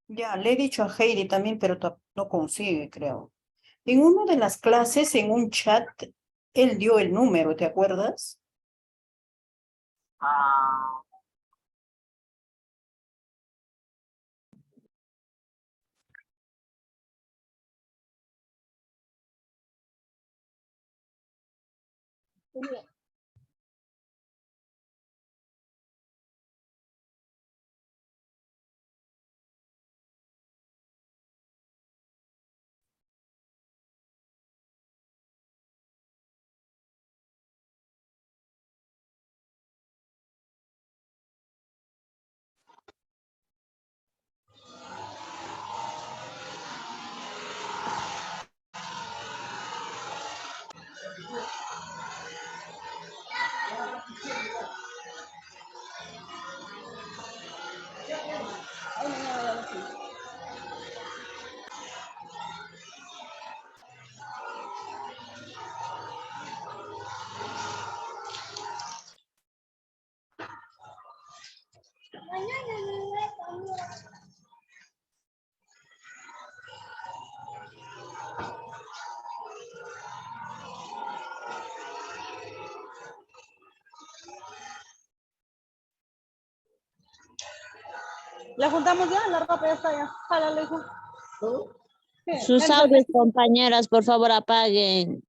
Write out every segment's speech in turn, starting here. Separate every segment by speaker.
Speaker 1: Ya, le he dicho a Heidi también, pero no consigue, creo. En una de las clases, en un chat, él dio el número, ¿te acuerdas?
Speaker 2: ¿La juntamos ya? La ropa ya está ya. Jálale, hijo. Sí,
Speaker 3: Sus audios, compañeras, por favor, apaguen.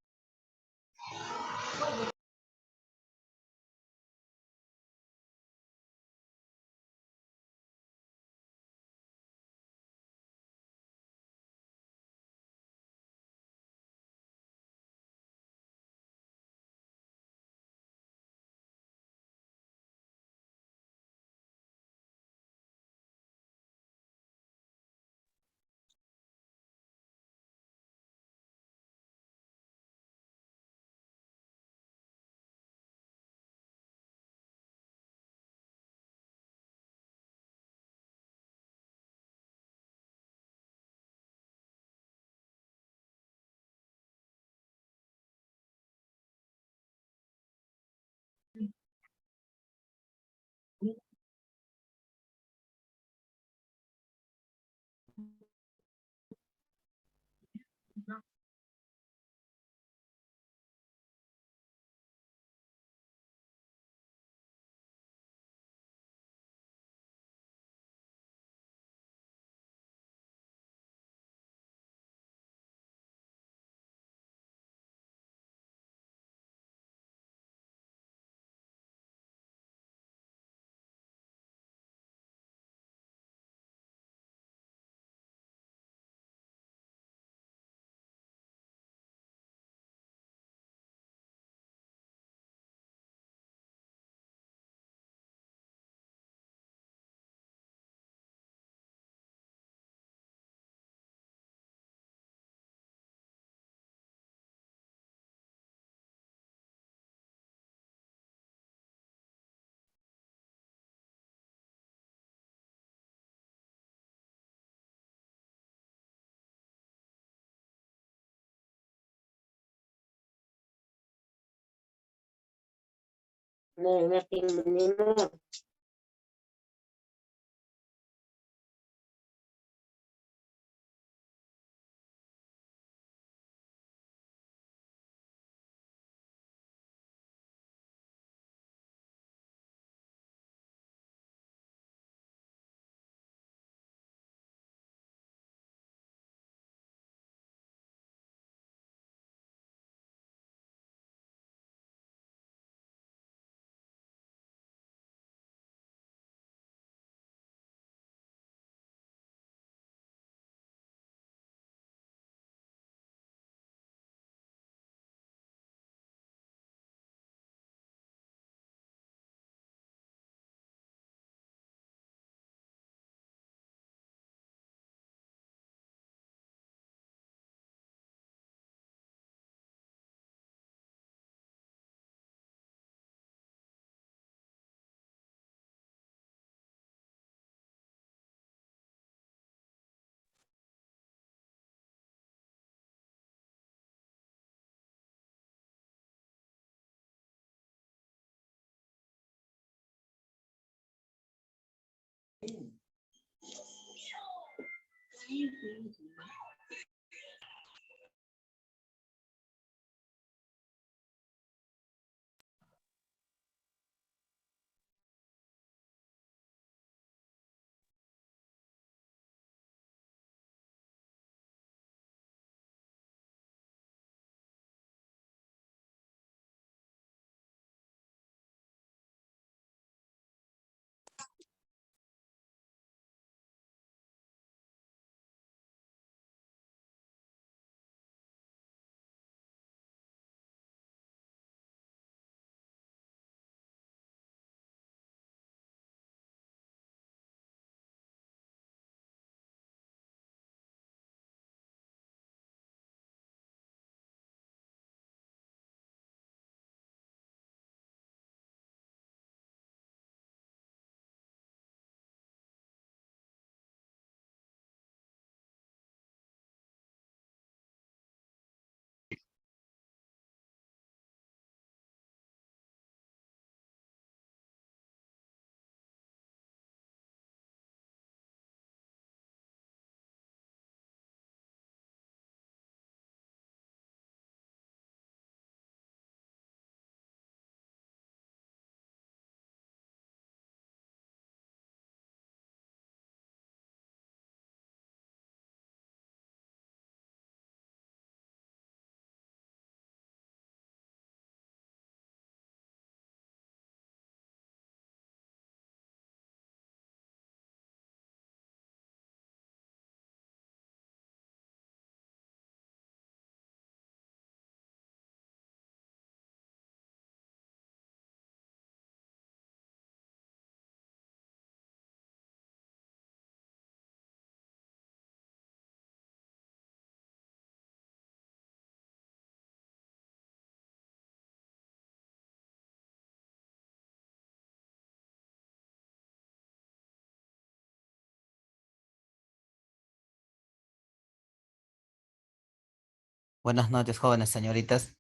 Speaker 4: Buenas noches, jóvenes señoritas.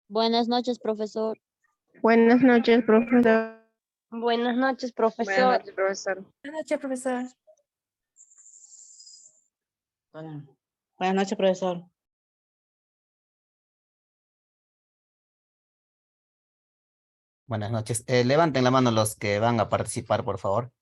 Speaker 3: Buenas noches, profesor.
Speaker 5: Buenas noches, profesor.
Speaker 2: Buenas noches, profesor.
Speaker 5: Buenas noches, profesor.
Speaker 6: Buenas noches, profesor. Buenas noches, profesor.
Speaker 4: Buenas noches. Levanten la mano los que van a participar, por favor.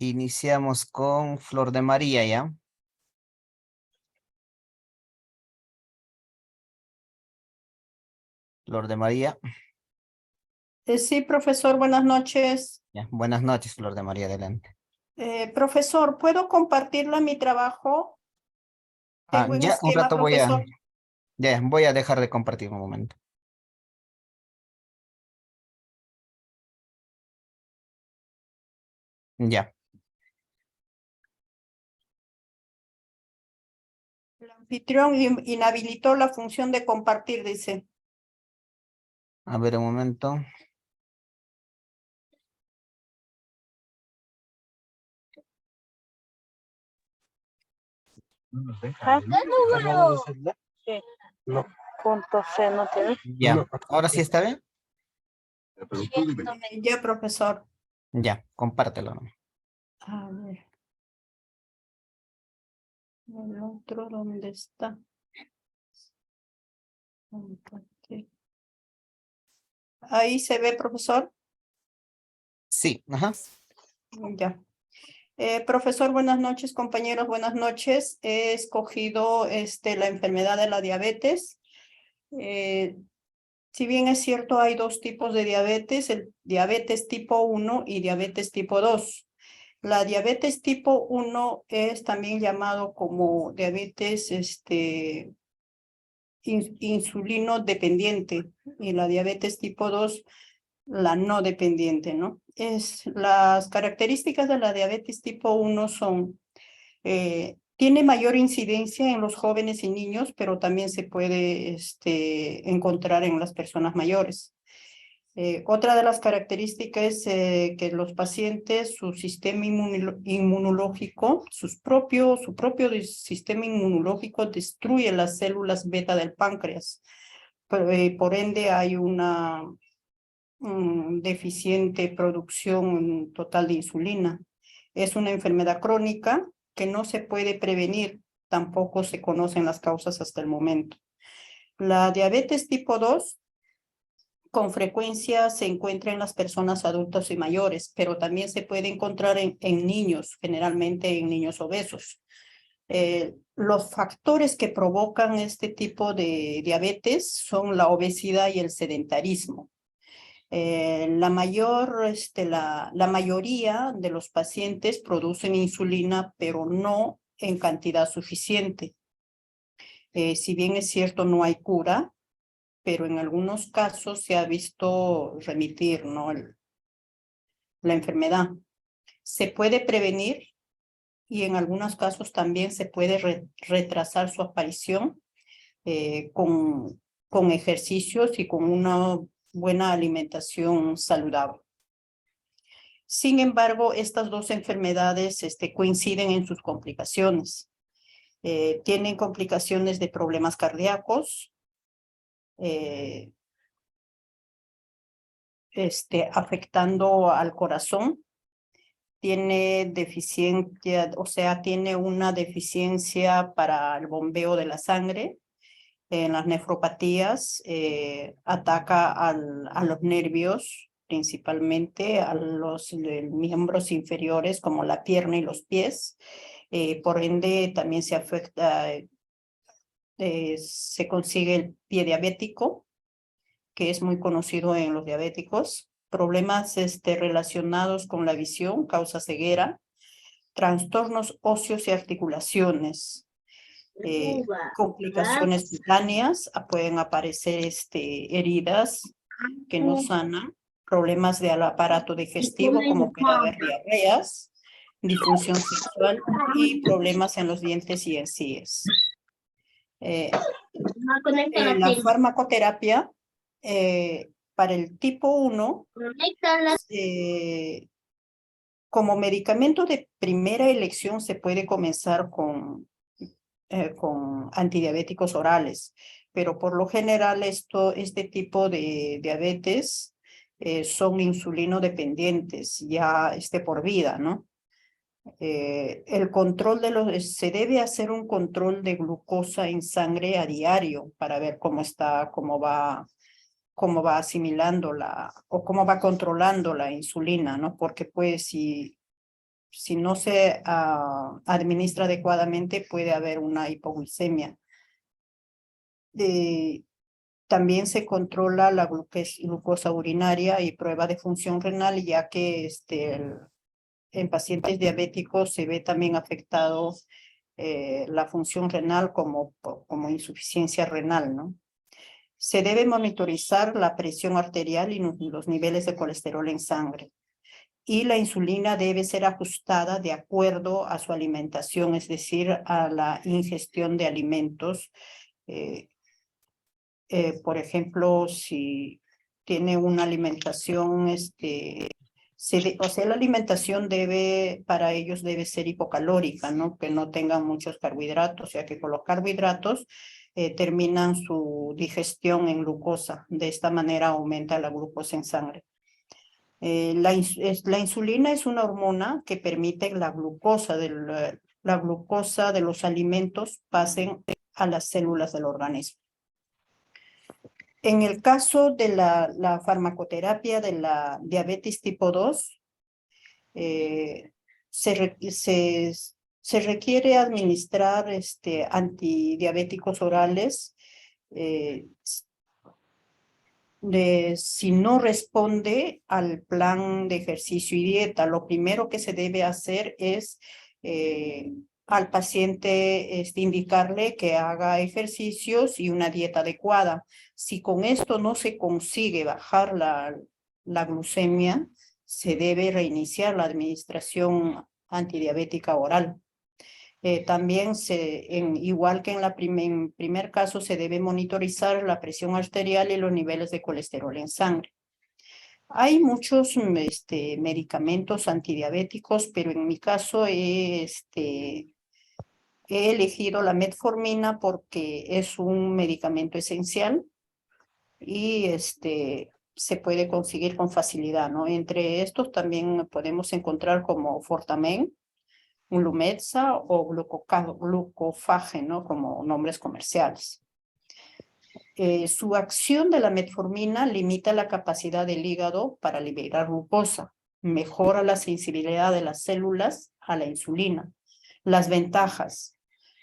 Speaker 4: Iniciamos con Flor de María, ¿ya? Flor de María.
Speaker 1: Sí, profesor, buenas noches.
Speaker 4: Ya. Buenas noches, Flor de María, adelante.
Speaker 1: Profesor, ¿puedo compartirla mi trabajo? Tengo un
Speaker 4: Ya, un
Speaker 1: esquema,
Speaker 4: rato
Speaker 1: profesor.
Speaker 4: voy a dejar de compartir un momento. Ya.
Speaker 1: El anfitrión inhabilitó la función de compartir, dice.
Speaker 4: A ver, un momento.
Speaker 2: Punto C, ¿no tiene?
Speaker 4: Ya. ¿Ahora sí está bien?
Speaker 1: Ya, profesor.
Speaker 4: Ya, compártelo, ¿no?
Speaker 1: A ver. El otro, ¿dónde está? Compartir. Ahí se ve, profesor.
Speaker 4: Sí, ajá.
Speaker 1: Ya. Profesor, buenas noches, compañeros, buenas noches. He escogido la enfermedad de la diabetes. Si bien es cierto, hay dos tipos de diabetes, el diabetes tipo 1 y diabetes tipo 2. La diabetes tipo 1 es también llamado como diabetes insulino dependiente y la diabetes tipo 2 la no dependiente, ¿no? Las características de la diabetes tipo 1 son, tiene mayor incidencia en los jóvenes y niños, pero también se puede encontrar en las personas mayores. Otra de las características es que los pacientes, su sistema inmunológico, su propio sistema inmunológico destruye las células beta del páncreas. Por ende, hay una deficiente producción total de insulina. Es una enfermedad crónica que no se puede prevenir, tampoco se conocen las causas hasta el momento. La diabetes tipo 2 con frecuencia se encuentra en las personas adultas y mayores, pero también se puede encontrar en niños, generalmente en niños obesos. Los factores que provocan este tipo de diabetes son la obesidad y el sedentarismo. La mayoría de los pacientes producen insulina, pero no en cantidad suficiente. Si bien es cierto, no hay cura, pero en algunos casos se ha visto remitir, ¿no? La enfermedad. Se puede prevenir y en algunos casos también se puede retrasar su aparición con ejercicios y con una buena alimentación saludable. Sin embargo, estas dos enfermedades coinciden en sus complicaciones. Tienen complicaciones de problemas cardíacos, afectando al corazón. Tiene deficiencia, o sea, tiene una deficiencia para el bombeo de la sangre. En las nefropatías ataca a los nervios, principalmente a los miembros inferiores como la pierna y los pies. Por ende, también se afecta, se consigue el pie diabético, que es muy conocido en los diabéticos. Problemas relacionados con la visión, causa ceguera. Trastornos óseos y articulaciones. Complicaciones cutáneas, pueden aparecer heridas que no sanan, problemas del aparato digestivo como puede haber diarreas, disfunción sexual y problemas en los dientes y encías. La farmacoterapia para el tipo 1 como medicamento de primera elección se puede comenzar con antidiabéticos orales, pero por lo general este tipo de diabetes son insulinodependientes ya por vida, ¿no? El control se debe hacer un control de glucosa en sangre a diario para ver cómo va asimilando o cómo va controlando la insulina, ¿no? Porque pues si no se administra adecuadamente, puede haber una hipoglucemia. También se controla la glucosa urinaria y prueba de función renal, ya que en pacientes diabéticos se ve también afectado la función renal como insuficiencia renal, ¿no? Se debe monitorizar la presión arterial y los niveles de colesterol en sangre. Y la insulina debe ser ajustada de acuerdo a su alimentación, es decir, a la ingestión de alimentos. Por ejemplo, si tiene una alimentación, o sea, la alimentación para ellos debe ser hipocalórica, ¿no? Que no tengan muchos carbohidratos, o sea, que con los carbohidratos terminan su digestión en glucosa. De esta manera aumenta la glucosa en sangre. La insulina es una hormona que permite la glucosa de los alimentos pasen a las células del organismo. En el caso de la farmacoterapia de la diabetes tipo 2, se requiere administrar antidiabéticos orales si no responde al plan de ejercicio y dieta. Lo primero que se debe hacer es al paciente indicarle que haga ejercicios y una dieta adecuada. Si con esto no se consigue bajar la glucemia, se debe reiniciar la administración antidiabética oral. También, igual que en primer caso, se debe monitorizar la presión arterial y los niveles de colesterol en sangre. Hay muchos medicamentos antidiabéticos, pero en mi caso he elegido la metformina porque es un medicamento esencial y se puede conseguir con facilidad, ¿no? Entre estos también podemos encontrar como Fortamen, Lumexa o Glucofage, ¿no? Como nombres comerciales. Su acción de la metformina limita la capacidad del hígado para liberar glucosa, mejora la sensibilidad de las células a la insulina. Las ventajas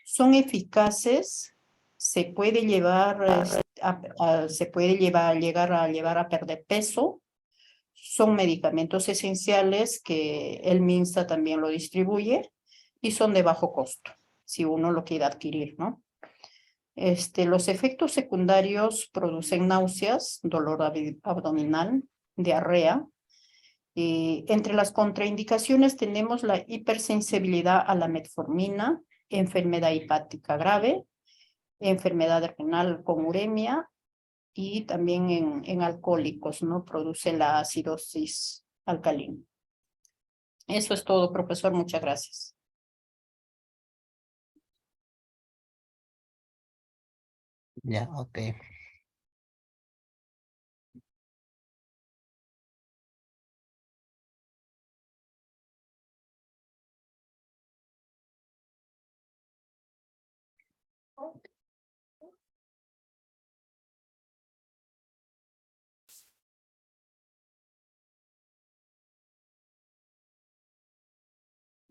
Speaker 1: son eficaces, se puede llevar llegar a perder peso, son medicamentos esenciales que el MINSA también lo distribuye y son de bajo costo, si uno lo quiere adquirir, ¿no? Los efectos secundarios producen náuseas, dolor abdominal, diarrea. Y entre las contraindicaciones tenemos la hipersensibilidad a la metformina, enfermedad hepática grave, enfermedad renal con uremia y también en alcohólicos, ¿no? Produce la acidosis alcalina. Eso es todo, profesor. Muchas gracias.
Speaker 4: Ya, ok.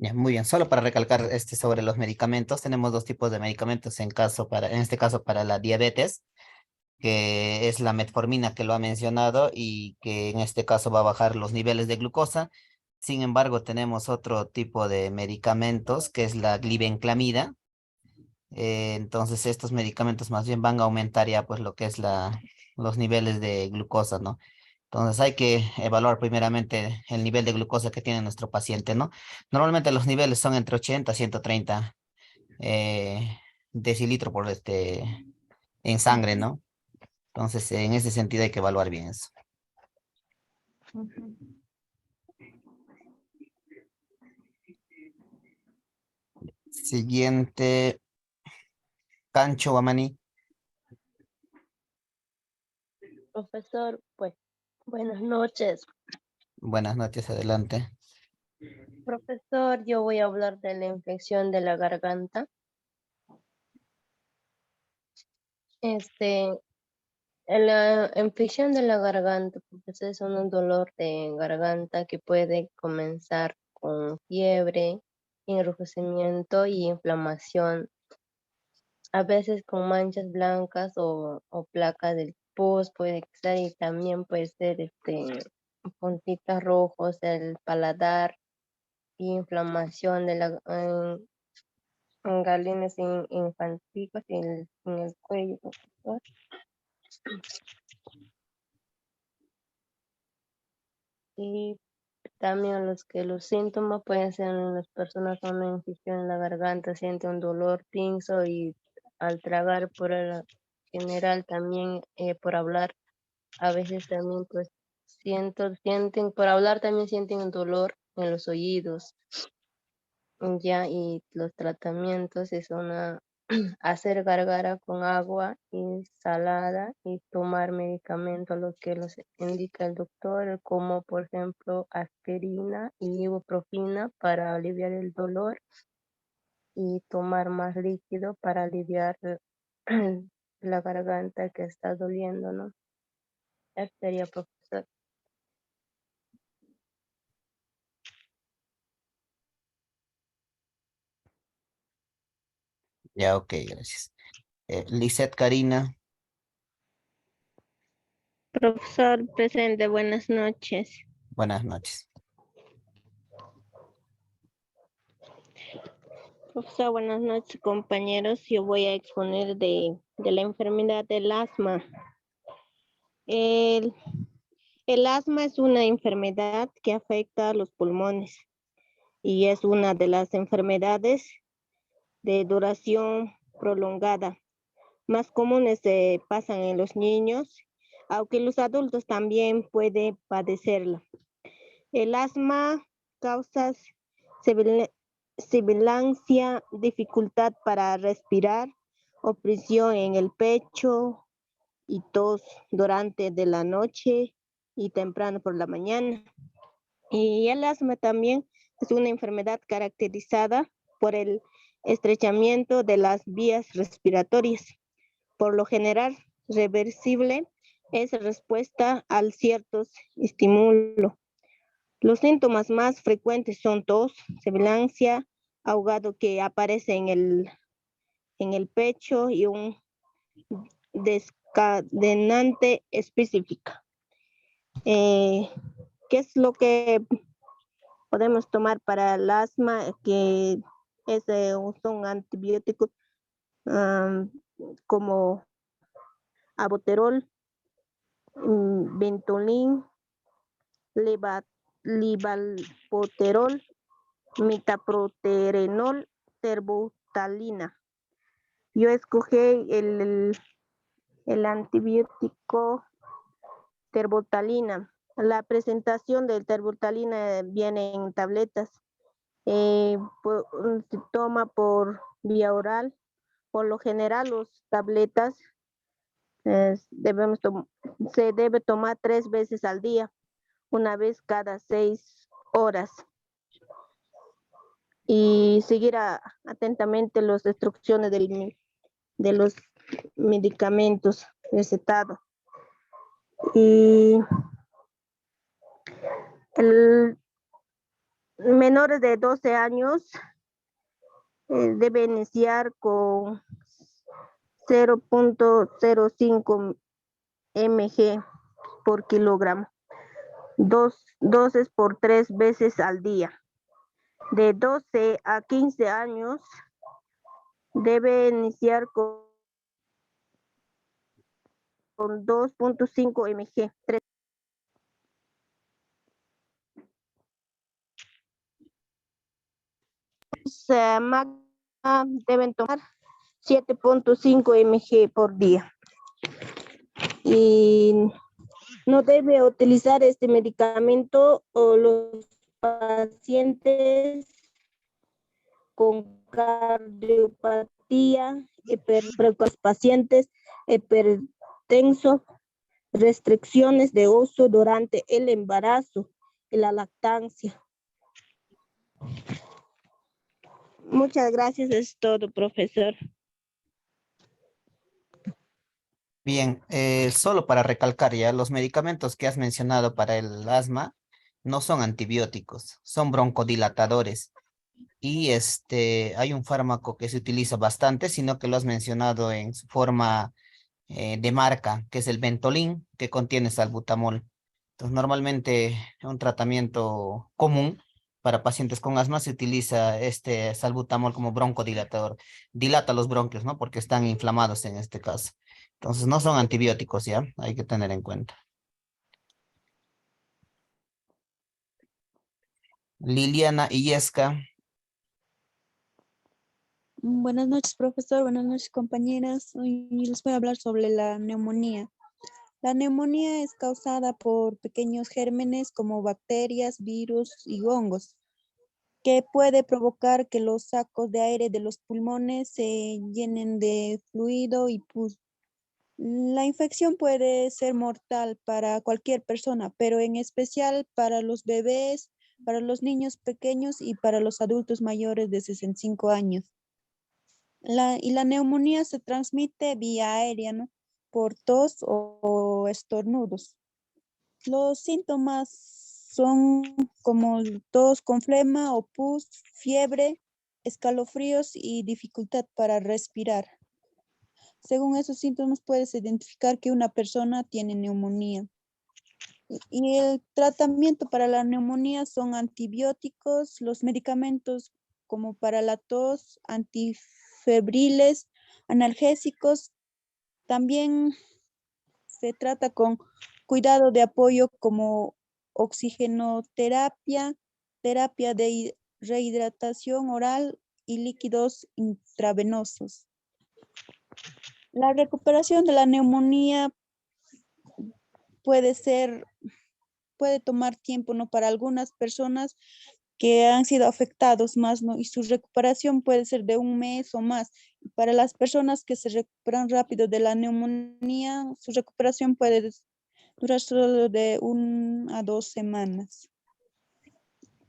Speaker 4: Ya, muy bien. Solo para recalcar sobre los medicamentos, tenemos dos tipos de medicamentos en este caso para la diabetes, que es la metformina que lo ha mencionado y que en este caso va a bajar los niveles de glucosa. Sin embargo, tenemos otro tipo de medicamentos que es la glibenclamida. Entonces, estos medicamentos más bien van a aumentar ya pues lo que es los niveles de glucosa, ¿no? Entonces hay que evaluar primeramente el nivel de glucosa que tiene nuestro paciente, ¿no? Normalmente los niveles son entre 80 a 130 decilitros por en sangre, ¿no? Entonces, en ese sentido hay que evaluar bien eso. Siguiente, Cancho Guamaní.
Speaker 3: Profesor, pues, buenas noches.
Speaker 4: Buenas noches, adelante.
Speaker 3: Profesor, yo voy a hablar de la infección de la garganta. La infección de la garganta, pues es un dolor de garganta que puede comenzar con fiebre, enrojecimiento y inflamación, a veces con manchas blancas o placa del pus puede ser, y también puede ser puntitas rojos del paladar y inflamación de en galines infantiles en el cuello, profesor. Y también los síntomas pueden ser en las personas con una infección en la garganta, siente un dolor pinzo y al tragar por el general también por hablar, a veces también pues sienten, por hablar también sienten un dolor en los oídos. Ya, y los tratamientos es hacer gargara con agua y salada y tomar medicamentos, lo que los indica el doctor, como por ejemplo aspirina y ibuprofena para aliviar el dolor y tomar más líquido para aliviar la garganta que está doliendo, ¿no? Eso sería, profesor.
Speaker 4: Ya, ok, gracias. Lisette Karina,
Speaker 5: Profesor presente, buenas noches.
Speaker 4: buenas noches.
Speaker 5: Profesor, buenas noches, compañeros. Yo voy a exponer de la enfermedad del asma. El, el asma es una enfermedad que afecta a los pulmones y es una de las enfermedades de duración prolongada. Más comunes se pasan en los niños aunque los adultos también pueden padecerla. El asma causa sibilancia, dificultad para respirar, opresión en el pecho y tos durante de la noche y temprano por la mañana. Y el asma también es una enfermedad caracterizada por el estrechamiento de las vías respiratorias. Por lo general, reversible es respuesta a ciertos estímulos. Los síntomas más frecuentes son tos, sibilancia, ahogado que aparece en el pecho y un desencadenante específica. ¿Qué es lo que podemos tomar para el asma? Que son antibióticos como Albuterol, Ventolin, Livalpoterol, Mitaproterenol, Terbutalina. Yo escogí el antibiótico Terbutalina. La presentación del Terbutalina viene en tabletas. Se toma por vía oral. Por lo general, las tabletas se debe tomar 3 veces al día, una vez cada 6 horas. Y seguir atentamente las instrucciones de los medicamentos recetados. Y menores de 12 años debe iniciar con 0.05 mg por kilogramo, dosis por 3 veces al día. De 12 a 15 años debe iniciar con 2.5 mg. Deben tomar 7.5 mg por día. Y no debe utilizar este medicamento o los pacientes con cardiopatía, pacientes hipertensos, restricciones de uso durante el embarazo y la lactancia. Muchas gracias, es todo, profesor.
Speaker 4: Bien, solo para recalcar ya, los medicamentos que has mencionado para el asma no son antibióticos, son broncodilatadores. Y hay un fármaco que se utiliza bastante, sino que lo has mencionado en su forma de marca, que es el Ventolin, que contiene salbutamol. Entonces, normalmente un tratamiento común para pacientes con asma se utiliza este salbutamol como broncodilatador. Dilata los bronquios, ¿no? Porque están inflamados en este caso. Entonces, no son antibióticos, ¿ya? Hay que tener en cuenta. Liliana Illesca.
Speaker 7: Buenas noches, profesor. Buenas noches, compañeras. Hoy les voy a hablar sobre la neumonía. La neumonía es causada por pequeños gérmenes como bacterias, virus y hongos, que puede provocar que los sacos de aire de los pulmones se llenen de fluido y pus. La infección puede ser mortal para cualquier persona, pero en especial para los bebés, para los niños pequeños y para los adultos mayores de 65 años. La neumonía se transmite vía aérea, ¿no? Por tos o estornudos. Los síntomas son como tos con flema o pus, fiebre, escalofríos y dificultad para respirar. Según esos síntomas puedes identificar que una persona tiene neumonía. Y el tratamiento para la neumonía son antibióticos, los medicamentos como para la tos, antifebriles, analgésicos. También se trata con cuidado de apoyo como oxigenoterapia, terapia de rehidratación oral y líquidos intravenosos. La recuperación de la neumonía puede tomar tiempo, ¿no? Para algunas personas que han sido afectados más, ¿no? Y su recuperación puede ser de un mes o más. Para las personas que se recuperan rápido de la neumonía, su recuperación puede durar solo de 1 a 2 semanas.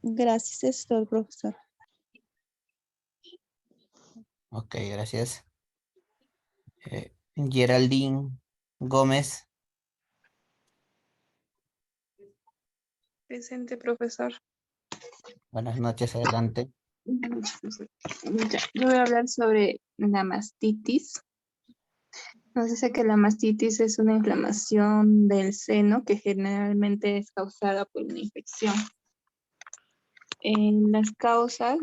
Speaker 7: Gracias, eso es todo, profesor.
Speaker 4: Ok, gracias. Geraldine Gómez.
Speaker 8: Presente, profesor.
Speaker 4: Buenas noches, adelante.
Speaker 8: Buenas noches, profesor. Ya, yo voy a hablar sobre la mastitis. Nos dice que la mastitis es una inflamación del seno que generalmente es causada por una infección. Las causas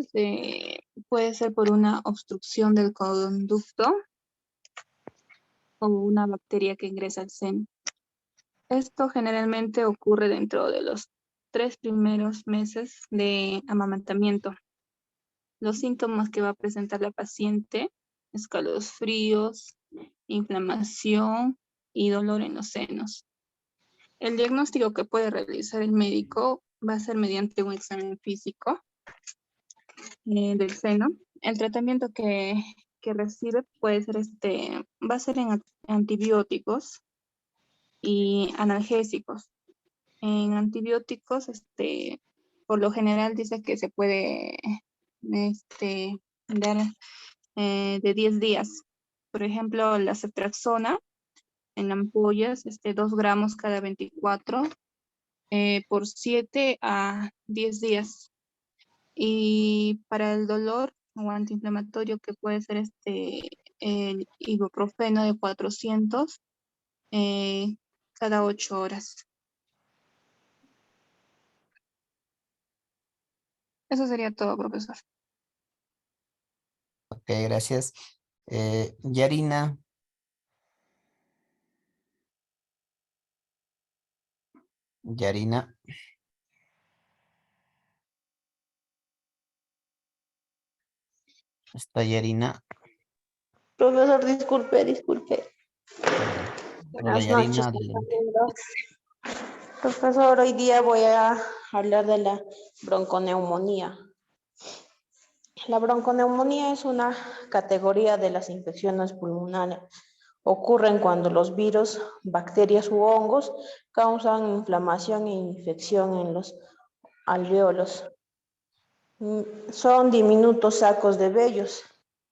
Speaker 8: puede ser por una obstrucción del conducto o una bacteria que ingresa al seno. Esto generalmente ocurre dentro de los 3 primeros meses de amamantamiento. Los síntomas que va a presentar la paciente: escalofríos, inflamación y dolor en los senos. El diagnóstico que puede realizar el médico va a ser mediante un examen físico del seno. El tratamiento que recibe puede ser va a ser en antibióticos y analgésicos. En antibióticos, por lo general dice que se puede dar de 10 días. Por ejemplo, la ceftriaxona en ampollas, 2 gramos cada 24 por 7 a 10 días. Y para el dolor o antiinflamatorio, que puede ser el ibuprofeno de 400 cada 8 horas. Eso sería todo, profesor.
Speaker 4: Ok, gracias. Yarina. Yarina. Está Yarina.
Speaker 9: Profesor, disculpe.
Speaker 4: Hola,
Speaker 9: Buenas
Speaker 4: Yarina,
Speaker 9: noches,
Speaker 4: adelante.
Speaker 9: compañeros. Profesor, hoy día voy a hablar de la bronconeumonía. La bronconeumonía es una categoría de las infecciones pulmonares. Ocurren cuando los virus, bacterias u hongos causan inflamación e infección en los alvéolos. Son diminutos sacos de vellos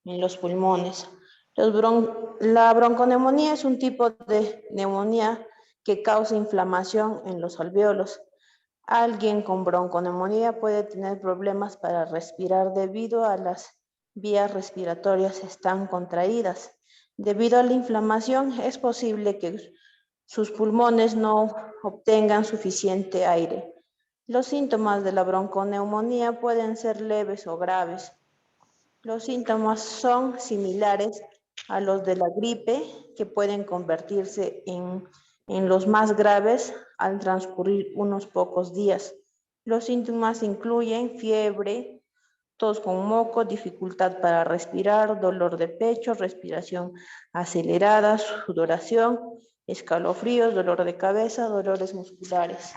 Speaker 9: en los pulmones. La bronconeumonía es un tipo de neumonía que causa inflamación en los alvéolos. Alguien con bronconeumonía puede tener problemas para respirar debido a las vías respiratorias están contraídas. Debido a la inflamación, es posible que sus pulmones no obtengan suficiente aire. Los síntomas de la bronconeumonía pueden ser leves o graves. Los síntomas son similares a los de la gripe, que pueden convertirse en los más graves al transcurrir unos pocos días. Los síntomas incluyen fiebre, tos con moco, dificultad para respirar, dolor de pecho, respiración acelerada, sudoración, escalofríos, dolor de cabeza, dolores musculares.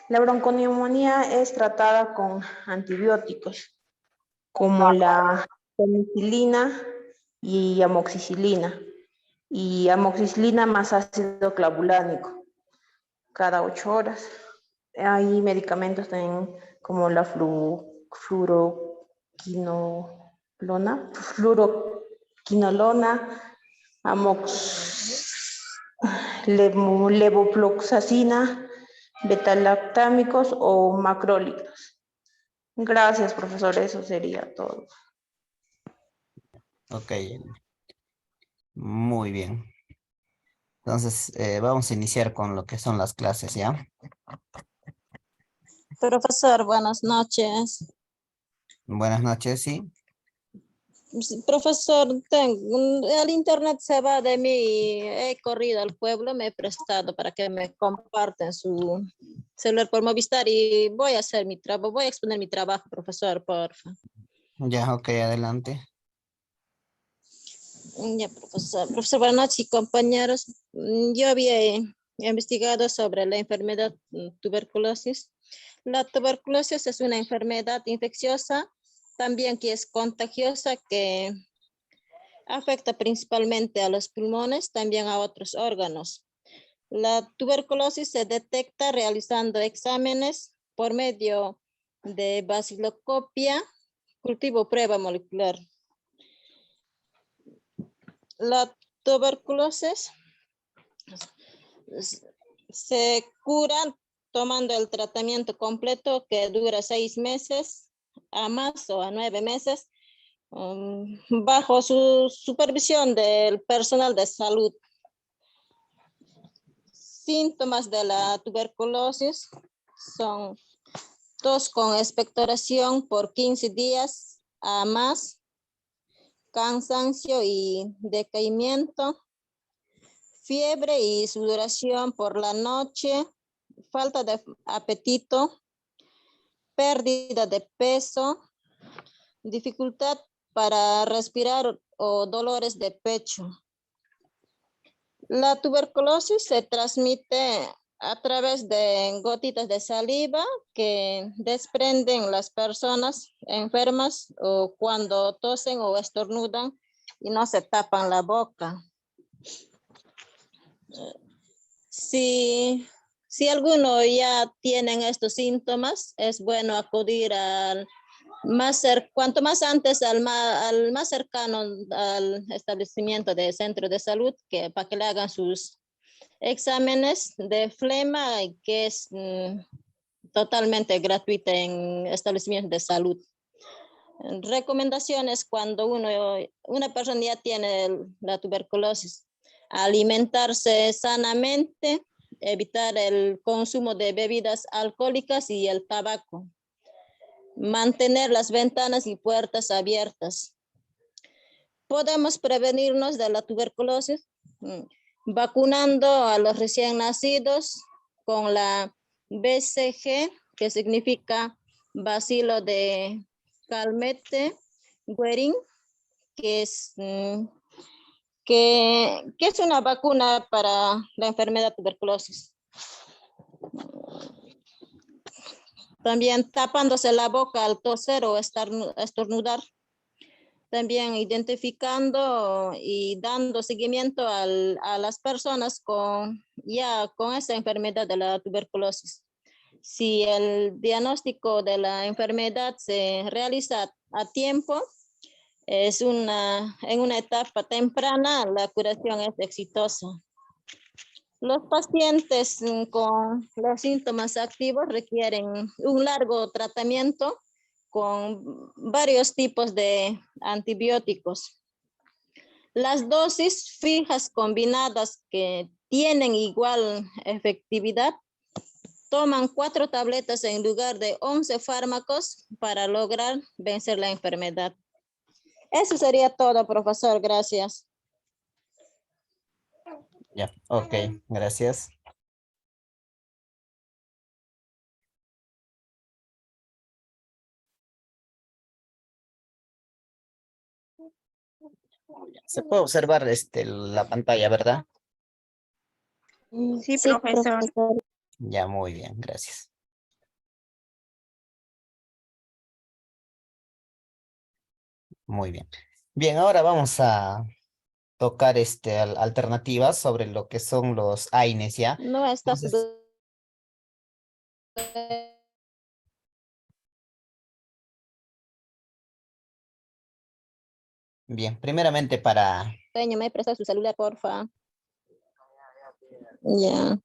Speaker 9: La bronconeumonía es tratada con antibióticos como la penicilina y amoxicilina más ácido clavulánico cada 8 horas. Hay medicamentos también como la fluoroquinolona, levofloxacina, betalactámicos o macrólidos. Gracias, profesor, eso sería todo.
Speaker 4: Ok, muy bien. Entonces, vamos a iniciar con lo que son las clases, ¿ya?
Speaker 10: Profesor, buenas noches.
Speaker 4: Buenas noches, sí.
Speaker 10: Profesor, el internet se va de mí y he corrido al pueblo, me he prestado para que me compartan su celular por Movistar y voy a hacer mi trabajo, voy a exponer mi trabajo, profesor, por favor.
Speaker 4: Ya, ok, adelante.
Speaker 10: Ya, profesor. Profesor, buenas noches y compañeros. Yo había investigado sobre la enfermedad tuberculosis. La tuberculosis es una enfermedad infecciosa, también que es contagiosa, que afecta principalmente a los pulmones, también a otros órganos. La tuberculosis se detecta realizando exámenes por medio de baciloscopia, cultivo prueba molecular. La tuberculosis se cura tomando el tratamiento completo que dura 6 meses a más o a 9 meses bajo su supervisión del personal de salud. Síntomas de la tuberculosis son tos con expectoración por 15 días a más, cansancio y decaimiento, fiebre y sudoración por la noche, falta de apetito, pérdida de peso, dificultad para respirar o dolores de pecho. La tuberculosis se transmite a través de gotitas de saliva que desprenden las personas enfermas o cuando tosen o estornudan y no se tapan la boca. Si alguno ya tienen estos síntomas, es bueno acudir al cuanto más antes al más cercano al establecimiento de centro de salud para que le hagan sus exámenes de flema, que es totalmente gratuita en establecimientos de salud. Recomendaciones cuando una persona ya tiene la tuberculosis: alimentarse sanamente, evitar el consumo de bebidas alcohólicas y el tabaco, mantener las ventanas y puertas abiertas. Podemos prevenirnos de la tuberculosis vacunando a los recién nacidos con la BCG, que significa bacilo de Calmette Guerin, que es una vacuna para la enfermedad de tuberculosis. También tapándose la boca al toser o estornudar. También identificando y dando seguimiento a las personas con esa enfermedad de la tuberculosis. Si el diagnóstico de la enfermedad se realiza a tiempo, en una etapa temprana, la curación es exitosa. Los pacientes con los síntomas activos requieren un largo tratamiento con varios tipos de antibióticos. Las dosis fijas combinadas que tienen igual efectividad toman 4 tabletas en lugar de 11 fármacos para lograr vencer la enfermedad. Eso sería todo, profesor. Gracias.
Speaker 4: Ya, ok, gracias. Se puede observar la pantalla, ¿verdad?
Speaker 5: Sí, profesor.
Speaker 4: Ya, muy bien, gracias. Muy bien. Bien, ahora vamos a tocar alternativas sobre lo que son los AINES, ¿ya?
Speaker 10: No estás...
Speaker 4: Entonces, bien, primeramente para
Speaker 10: ¿Me presta su celular, porfa? Ya.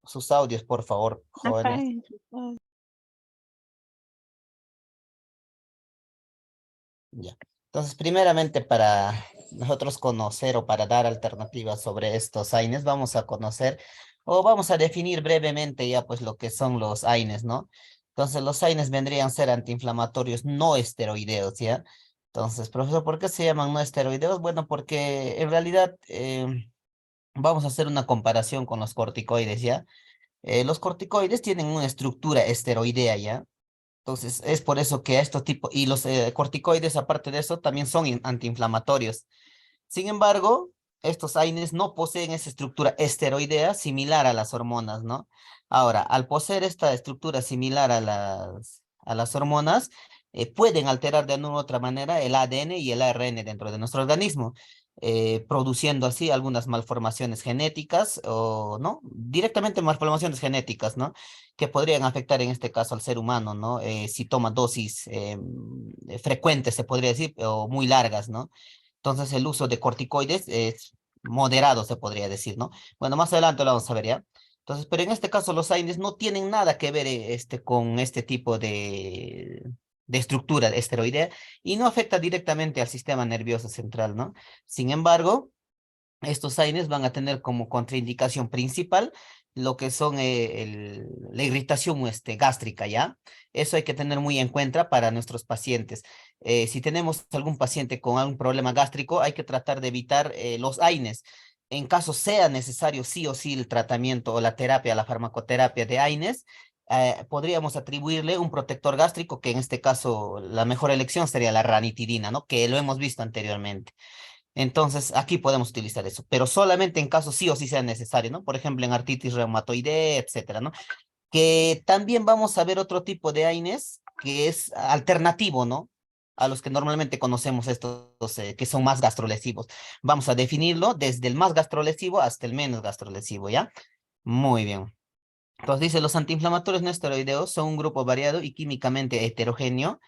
Speaker 4: sus audios, por favor, jóvenes. Ya. Entonces, primeramente para nosotros conocer o para dar alternativas sobre estos AINES, vamos a conocer o vamos a definir brevemente ya pues lo que son los AINES, ¿no? Entonces, los AINES vendrían a ser antiinflamatorios no esteroideos, ¿ya? Entonces, profesor, ¿por qué se llaman no esteroideos? Bueno, porque en realidad vamos a hacer una comparación con los corticoides, ¿ya? Los corticoides tienen una estructura esteroidea, ¿ya? Entonces, es por eso que estos tipos, y los corticoides, aparte de eso, también son antiinflamatorios. Sin embargo, estos AINES no poseen esa estructura esteroidea similar a las hormonas, ¿no? Ahora, al poseer esta estructura similar a las hormonas, pueden alterar de una u otra manera el ADN y el ARN dentro de nuestro organismo, produciendo así algunas malformaciones genéticas o, ¿no? Directamente malformaciones genéticas, ¿no? Que podrían afectar en este caso al ser humano, ¿no? Si toma dosis frecuentes, se podría decir, o muy largas, ¿no? Entonces el uso de corticoides es moderado, se podría decir, ¿no? Bueno, más adelante lo vamos a ver ya. Entonces, pero en este caso los AINES no tienen nada que ver con este tipo de estructura esteroidea y no afecta directamente al sistema nervioso central, ¿no? Sin embargo, estos AINES van a tener como contraindicación principal lo que son la irritación gástrica, ¿ya? Eso hay que tener muy en cuenta para nuestros pacientes. Si tenemos algún paciente con algún problema gástrico, hay que tratar de evitar los AINES. En caso sea necesario sí o sí el tratamiento o la terapia, la farmacoterapia de AINES, podríamos atribuirle un protector gástrico, que en este caso la mejor elección sería la ranitidina, ¿no? Que lo hemos visto anteriormente. Entonces, aquí podemos utilizar eso, pero solamente en caso sí o sí sea necesario, ¿no? Por ejemplo, en artritis reumatoide, etcétera, ¿no? Que también vamos a ver otro tipo de AINES que es alternativo, ¿no? A los que normalmente conocemos estos que son más gastrolesivos. Vamos a definirlo desde el más gastrolesivo hasta el menos gastrolesivo, ¿ya? Muy bien. Entonces dice, los antiinflamatorios no esteroideos son un grupo variado y químicamente heterogéneo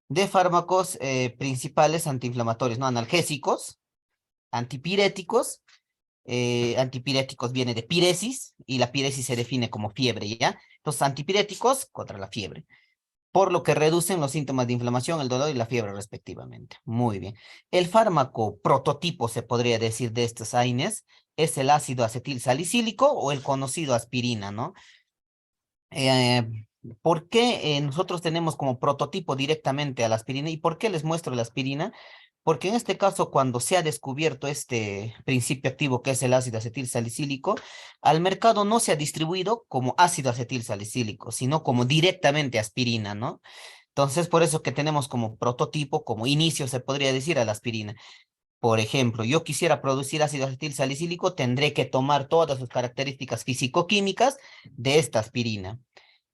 Speaker 4: de fármacos principales antiinflamatorios, ¿no? Analgésicos, antipiréticos. Antipiréticos viene de piresis y la piresis se define como fiebre, ¿ya? Entonces, antipiréticos contra la fiebre, por lo que reducen los síntomas de inflamación, el dolor y la fiebre respectivamente. Muy bien. El fármaco prototipo, se podría decir, de estos AINES es el ácido acetil salicílico o el conocido aspirina, ¿no? Eh, ¿Por qué nosotros tenemos como prototipo directamente a la aspirina? ¿Y por qué les muestro la aspirina? Porque en este caso, cuando se ha descubierto este principio activo que es el ácido acetil salicílico, al mercado no se ha distribuido como ácido acetil salicílico, sino como directamente aspirina, ¿no? Entonces, por eso que tenemos como prototipo, como inicio, se podría decir, a la aspirina. Por ejemplo, yo quisiera producir ácido acetil salicílico, tendré que tomar todas sus características físico-químicas de esta aspirina.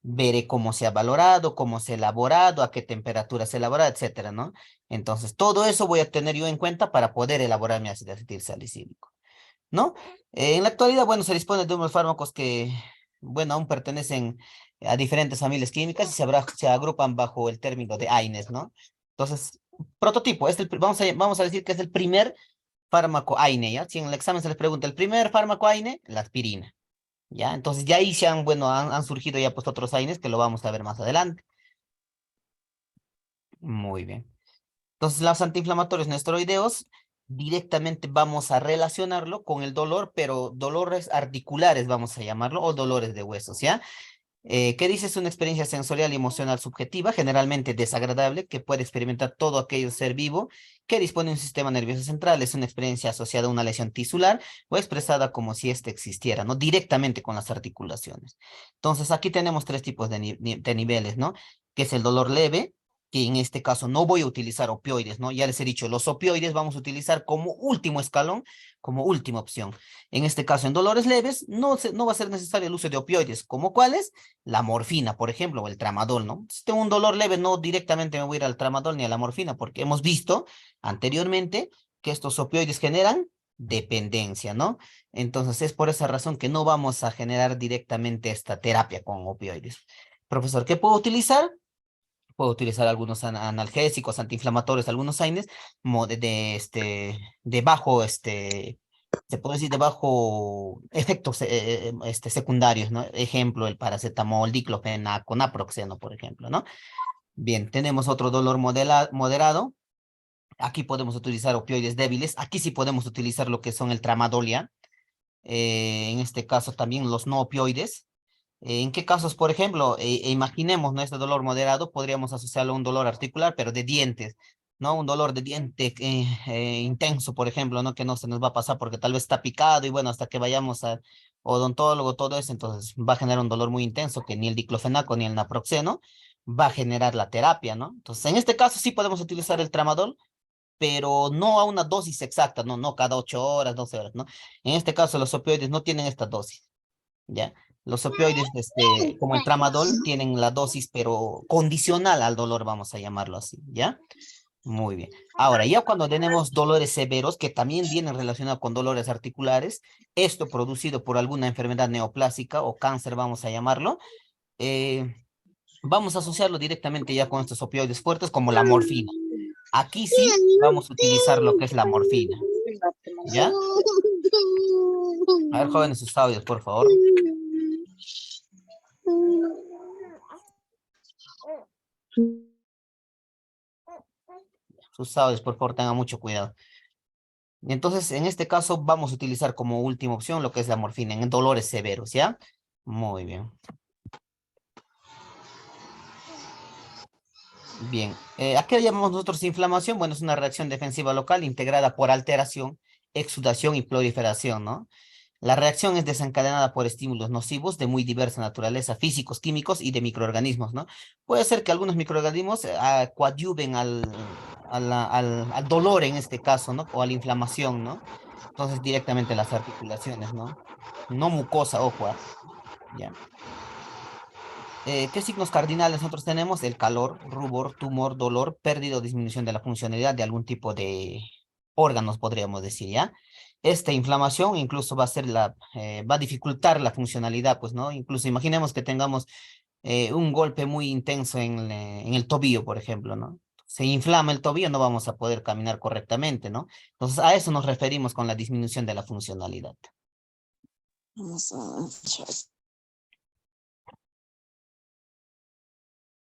Speaker 4: Veré cómo se ha valorado, cómo se ha elaborado, a qué temperatura se elabora, etcétera, ¿no? Entonces, todo eso voy a tener yo en cuenta para poder elaborar mi ácido acetil salicílico, ¿no? En la actualidad, bueno, se dispone de unos fármacos que, bueno, aún pertenecen a diferentes familias químicas y se agrupan bajo el término de AINES, ¿no? Entonces, prototipo, vamos a decir que es el primer fármaco AINE, ¿ya? Si en el examen se les pregunta el primer fármaco AINE, la aspirina. ¿Ya? Entonces ya ahí han surgido ya pues otros AINES que lo vamos a ver más adelante. Muy bien. Entonces los antiinflamatorios no esteroideos directamente vamos a relacionarlo con el dolor, pero dolores articulares vamos a llamarlo, o dolores de huesos, ¿ya? ¿Qué dice? Es una experiencia sensorial y emocional subjetiva, generalmente desagradable, que puede experimentar todo aquel ser vivo que dispone de un sistema nervioso central. Es una experiencia asociada a una lesión tisular o expresada como si éste existiera, ¿no? Directamente con las articulaciones. Entonces, aquí tenemos tres tipos de niveles, ¿no? Que es el dolor leve, que en este caso no voy a utilizar opioides, ¿no? Ya les he dicho, los opioides vamos a utilizar como último escalón, como última opción. En este caso, en dolores leves, no va a ser necesario el uso de opioides, como cuáles, la morfina, por ejemplo, o el tramadol, ¿no? Si tengo un dolor leve, no directamente me voy a ir al tramadol ni a la morfina, porque hemos visto anteriormente que estos opioides generan dependencia, ¿no? Entonces es por esa razón que no vamos a generar directamente esta terapia con opioides. Profesor, ¿qué puedo utilizar? Puedo utilizar algunos analgésicos, antiinflamatorios, algunos AINES de bajo, se puede decir de bajo efectos secundarios, ¿no? Ejemplo, el paracetamol, diclofenaco, naproxeno, por ejemplo, ¿no? Bien, tenemos otro dolor moderado. Aquí podemos utilizar opioides débiles. Aquí sí podemos utilizar lo que son el tramadol, ¿ya? En este caso también los no opioides. ¿En qué casos, por ejemplo, imaginemos, ¿no? Este dolor moderado, podríamos asociarlo a un dolor articular, pero de dientes, ¿no? Un dolor de diente intenso, por ejemplo, ¿no? Que no se nos va a pasar porque tal vez está picado y bueno, hasta que vayamos al odontólogo, todo eso, entonces va a generar un dolor muy intenso que ni el diclofenaco ni el naproxeno va a generar la terapia, ¿no? Entonces, en este caso sí podemos utilizar el tramadol, pero no a una dosis exacta, no cada 8 horas, 12 horas, ¿no? En este caso, los opioides no tienen esta dosis, ¿ya? Los opioides, como el tramadol, tienen la dosis, pero condicional al dolor, vamos a llamarlo así, ¿ya? Muy bien. Ahora, ya cuando tenemos dolores severos, que también vienen relacionados con dolores articulares, esto producido por alguna enfermedad neoplásica o cáncer, vamos a llamarlo, eh, vamos a asociarlo directamente ya con estos opioides fuertes como la morfina. Aquí sí vamos a utilizar lo que es la morfina, ¿ya? A ver, jóvenes, sus audios, por favor. Sus audios, por favor, tengan mucho cuidado. Y entonces, en este caso, vamos a utilizar como última opción lo que es la morfina en dolores severos, ¿ya? Muy bien. Bien, ¿a qué llamamos nosotros inflamación? Bueno, es una reacción defensiva local integrada por alteración, exudación y proliferación, ¿no? La reacción es desencadenada por estímulos nocivos de muy diversa naturaleza, físicos, químicos y de microorganismos, ¿no? Puede ser que algunos microorganismos coadyuven al dolor en este caso, ¿no? O a la inflamación, ¿no? Entonces directamente las articulaciones, ¿no? No mucosa, ojo, ya. ¿Qué signos cardinales nosotros tenemos? El calor, rubor, tumor, dolor, pérdida o disminución de la funcionalidad de algún tipo de órganos, podríamos decir, ¿ya? Esta inflamación incluso va a dificultar la funcionalidad, pues, ¿no? Incluso imaginemos que tengamos un golpe muy intenso en el tobillo, por ejemplo, ¿no? Se inflama el tobillo, no vamos a poder caminar correctamente, ¿no? Entonces, a eso nos referimos con la disminución de la funcionalidad.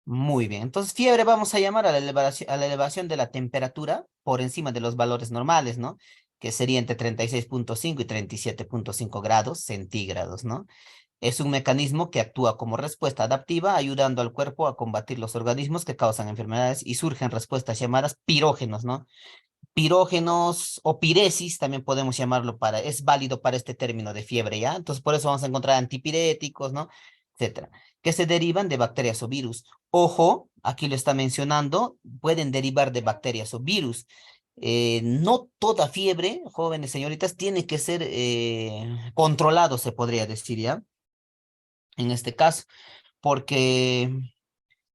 Speaker 4: Muy bien, entonces fiebre vamos a llamar a la elevación de la temperatura por encima de los valores normales, ¿no? Que sería entre 36,5 y 37,5 grados centígrados, ¿no? Es un mecanismo que actúa como respuesta adaptiva, ayudando al cuerpo a combatir los organismos que causan enfermedades y surgen respuestas llamadas pirógenos, ¿no? Pirógenos o piresis, también podemos llamarlo es válido para este término de fiebre, ¿ya? Entonces, por eso vamos a encontrar antipiréticos, ¿no? Etcétera, que se derivan de bacterias o virus. Ojo, aquí lo está mencionando, pueden derivar de bacterias o virus. No toda fiebre, jóvenes señoritas, tiene que ser controlado, se podría decir, ¿ya? En este caso, porque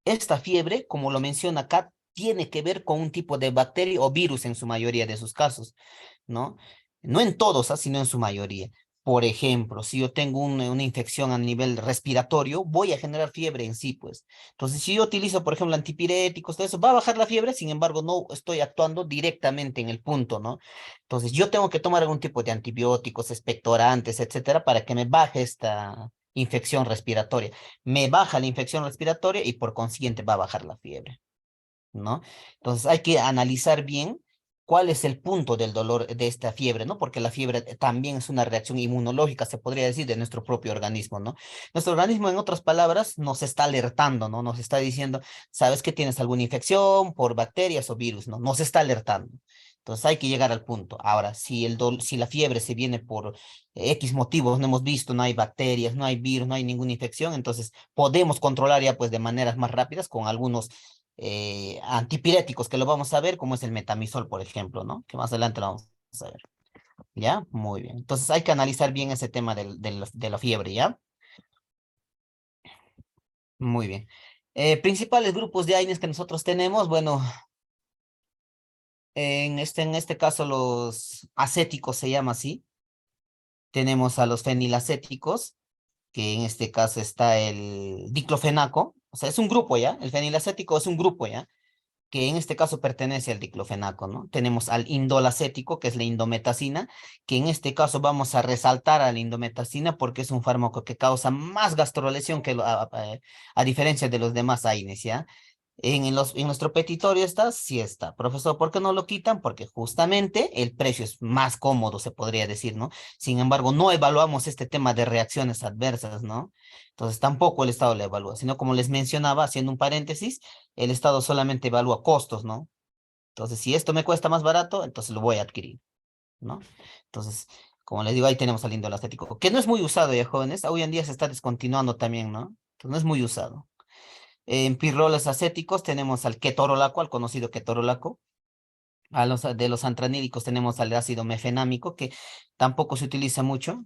Speaker 4: esta fiebre, como lo menciona acá, tiene que ver con un tipo de bacteria o virus en su mayoría de sus casos, ¿no? No en todos, sino en su mayoría. Por ejemplo, si yo tengo una infección a nivel respiratorio, voy a generar fiebre en sí, pues. Entonces, si yo utilizo, por ejemplo, antipiréticos, todo eso, va a bajar la fiebre, sin embargo, no estoy actuando directamente en el punto, ¿no? Entonces, yo tengo que tomar algún tipo de antibióticos, expectorantes, etcétera, para que me baje esta infección respiratoria. Me baja la infección respiratoria y por consiguiente va a bajar la fiebre, ¿no? Entonces hay que analizar bien cuál es el punto del dolor de esta fiebre, ¿no? Porque la fiebre también es una reacción inmunológica, se podría decir, de nuestro propio organismo, ¿no? Nuestro organismo, en otras palabras, nos está alertando, ¿no? Nos está diciendo, sabes que tienes alguna infección por bacterias o virus, ¿no? Nos está alertando. Entonces hay que llegar al punto. Ahora, si la fiebre se viene por X motivos, no hemos visto, no hay bacterias, no hay virus, no hay ninguna infección, entonces podemos controlar ya pues de maneras más rápidas con algunos antipiréticos que lo vamos a ver, como es el metamizol, por ejemplo, ¿no? Que más adelante lo vamos a ver. ¿Ya? Muy bien. Entonces hay que analizar bien ese tema de la fiebre, ¿ya? Muy bien. Principales grupos de AINES que nosotros tenemos, bueno, en este caso los acéticos se llama así. Tenemos a los fenilacéticos, que en este caso está el diclofenaco, o sea, es un grupo, ¿ya? El fenilacético es un grupo, ¿ya? Que en este caso pertenece al diclofenaco, ¿no? Tenemos al indolacético, que es la indometacina, que en este caso vamos a resaltar a la indometacina porque es un fármaco que causa más gastrolesión que a diferencia de los demás AINES, ¿ya? En nuestro petitorio está, sí está. Profesor, ¿por qué no lo quitan? Porque justamente el precio es más cómodo, se podría decir, ¿no? Sin embargo, no evaluamos este tema de reacciones adversas, ¿no? Entonces, tampoco el Estado lo evalúa, sino como les mencionaba, haciendo un paréntesis, el Estado solamente evalúa costos, ¿no? Entonces, si esto me cuesta más barato, entonces lo voy a adquirir, ¿no? Entonces, como les digo, ahí tenemos al indolacético, que no es muy usado ya, jóvenes. Hoy en día se está descontinuando también, ¿no? Entonces, no es muy usado. En pirroles acéticos tenemos al ketorolaco, al conocido ketorolaco. De los antranílicos tenemos al ácido mefenámico, que tampoco se utiliza mucho.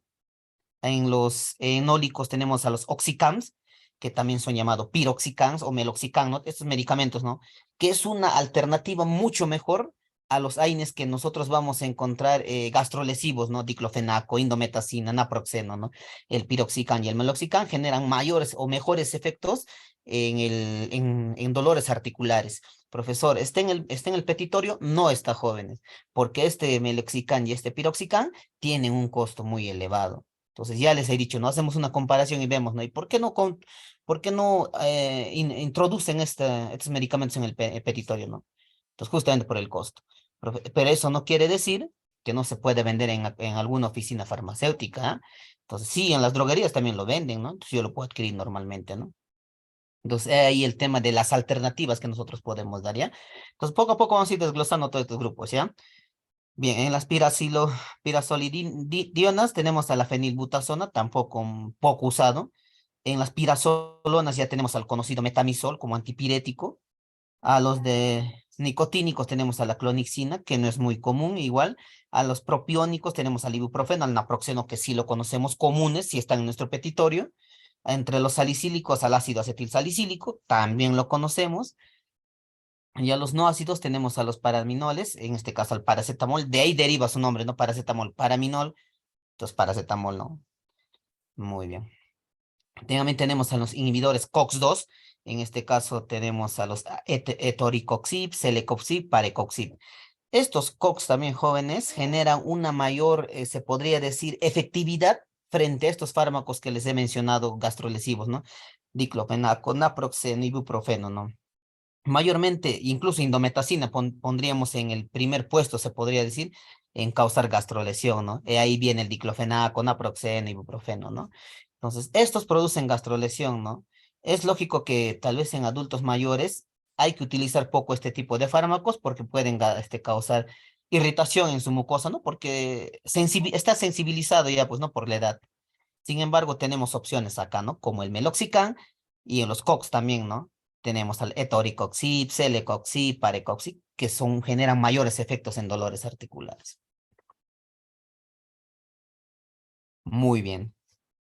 Speaker 4: En los enólicos tenemos a los oxicams, que también son llamados piroxicams o meloxicam, ¿no? Estos medicamentos, ¿no? Que es una alternativa mucho mejor a los AINES que nosotros vamos a encontrar gastrolesivos, ¿no? Diclofenaco, indometacina, naproxeno, ¿no? El piroxicam y el meloxicam generan mayores o mejores efectos en dolores articulares. Profesor, está en el petitorio, no está jóvenes, porque este meloxicam y este piroxicam tienen un costo muy elevado. Entonces ya les he dicho, no hacemos una comparación y vemos, ¿no? ¿Y por qué no, introducen estos medicamentos en el petitorio, ¿no? Entonces justamente por el costo. Pero eso no quiere decir que no se puede vender en alguna oficina farmacéutica, ¿ah? Entonces sí, en las droguerías también lo venden, ¿no? Entonces yo lo puedo adquirir normalmente, ¿no? Entonces ahí el tema de las alternativas que nosotros podemos dar, ¿ya? Entonces poco a poco vamos a ir desglosando todos estos grupos, ¿ya? Bien, en las pirazolidionas tenemos a la fenilbutazona, tampoco poco usado. En las pirazolonas ya tenemos al conocido metamisol como antipirético. A los de nicotínicos tenemos a la clonixina, que no es muy común, igual. A los propiónicos tenemos al ibuprofeno, al naproxeno, que sí lo conocemos comunes, si están en nuestro petitorio. Entre los salicílicos al ácido acetilsalicílico, también lo conocemos. Y a los no ácidos tenemos a los paraminoles, en este caso al paracetamol, de ahí deriva su nombre, ¿no? Paracetamol, paraminol, entonces paracetamol, ¿no? Muy bien. También tenemos a los inhibidores COX-2, en este caso tenemos a los etoricoxib, celecoxib, parecoxib. Estos COX también jóvenes generan una mayor, se podría decir, efectividad frente a estos fármacos que les he mencionado gastrolesivos, ¿no? Diclofenaco, naproxeno, ibuprofeno, ¿no? Mayormente, incluso indometacina pondríamos en el primer puesto, se podría decir, en causar gastrolesión, ¿no? Ahí viene el diclofenaco, naproxeno, ibuprofeno, ¿no? Entonces, estos producen gastrolesión, ¿no? Es lógico que tal vez en adultos mayores hay que utilizar poco este tipo de fármacos porque pueden causar irritación en su mucosa, ¿no? Porque está sensibilizado ya, pues, ¿no? Por la edad. Sin embargo, tenemos opciones acá, ¿no? Como el meloxicam y en los COX también, ¿no? Tenemos al etoricoxib, celecoxib, parecoxib, que generan mayores efectos en dolores articulares. Muy bien.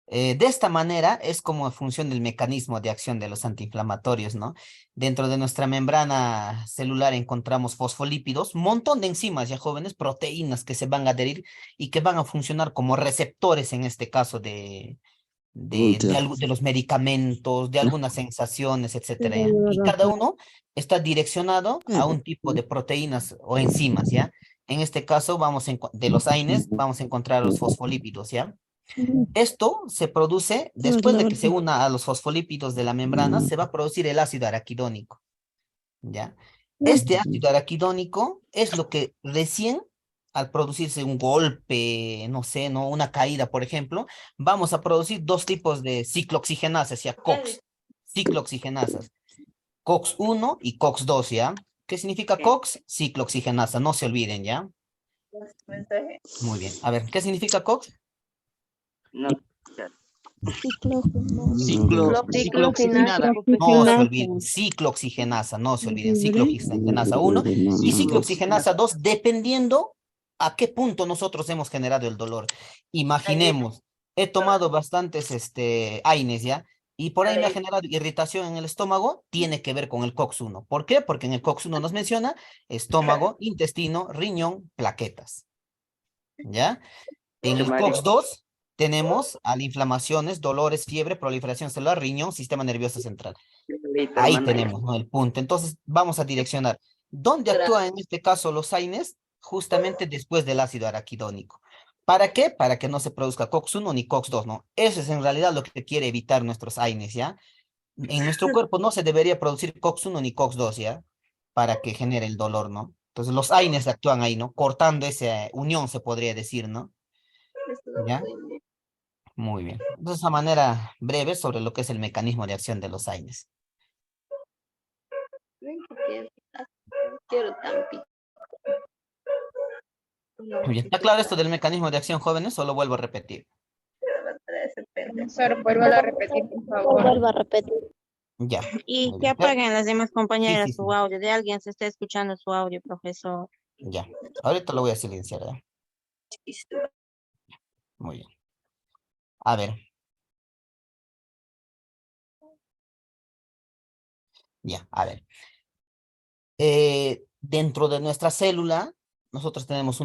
Speaker 4: De esta manera es como funciona el mecanismo de acción de los antiinflamatorios, ¿no? Dentro de nuestra membrana celular encontramos fosfolípidos, un montón de enzimas ya jóvenes, proteínas que se van a adherir y que van a funcionar como receptores en este caso de los medicamentos, de algunas sensaciones, etcétera, ¿ya? Y cada uno está direccionado a un tipo de proteínas o enzimas, ¿ya? En este caso, de los AINES, vamos a encontrar los fosfolípidos, ¿ya? Esto se produce, después de que se una a los fosfolípidos de la membrana, se va a producir el ácido araquidónico, ¿ya? Este ácido araquidónico es lo que recién, al producirse un golpe, no sé, ¿no? Una caída, por ejemplo, vamos a producir dos tipos de ciclooxigenasas, ya COX, ciclooxigenasas, COX-1 y COX-2, ¿ya? ¿Qué significa COX? Ciclooxigenasa, no se olviden, ¿ya? Muy bien. A ver, ¿qué significa COX?
Speaker 3: Ciclooxigenasa,
Speaker 4: No se olviden, ciclooxigenasa, no se olviden, ciclooxigenasa 1 y ciclooxigenasa 2, dependiendo a qué punto nosotros hemos generado el dolor. Imaginemos, he tomado bastantes AINES, ¿ya? Y por ahí me ha generado irritación en el estómago, tiene que ver con el COX-1. ¿Por qué? Porque en el COX-1 nos menciona estómago, intestino, riñón, plaquetas, ¿ya? En el COX-2 tenemos inflamaciones, dolores, fiebre, proliferación celular, riñón, sistema nervioso central. Ahí tenemos, ¿no? El punto. Entonces, vamos a direccionar. ¿Dónde actúan en este caso los AINES? Justamente después del ácido araquidónico. ¿Para qué? Para que no se produzca COX-1 ni COX-2, ¿no? Eso es en realidad lo que quiere evitar nuestros AINES, ¿ya? En nuestro cuerpo no se debería producir COX-1 ni COX-2, ¿ya? Para que genere el dolor, ¿no? Entonces, los AINES actúan ahí, ¿no? Cortando esa unión, se podría decir, ¿no? ¿Ya? Muy bien. Entonces, de manera breve sobre lo que es el mecanismo de acción de los AINES. Muy bien. ¿Está claro esto del mecanismo de acción, jóvenes? Solo vuelvo a repetir.
Speaker 2: Profesor, vuelvo a repetir, por favor.
Speaker 5: Vuelvo a repetir.
Speaker 4: Ya.
Speaker 6: Y
Speaker 4: Muy
Speaker 6: que
Speaker 4: bien.
Speaker 6: apaguen las demás compañeras
Speaker 4: sí, sí.
Speaker 6: su audio. De alguien se está escuchando su audio, profesor.
Speaker 4: Ya. Ahorita lo voy a silenciar, ¿eh? Muy bien. A ver. Ya, a ver. Dentro de nuestra célula, nosotros tenemos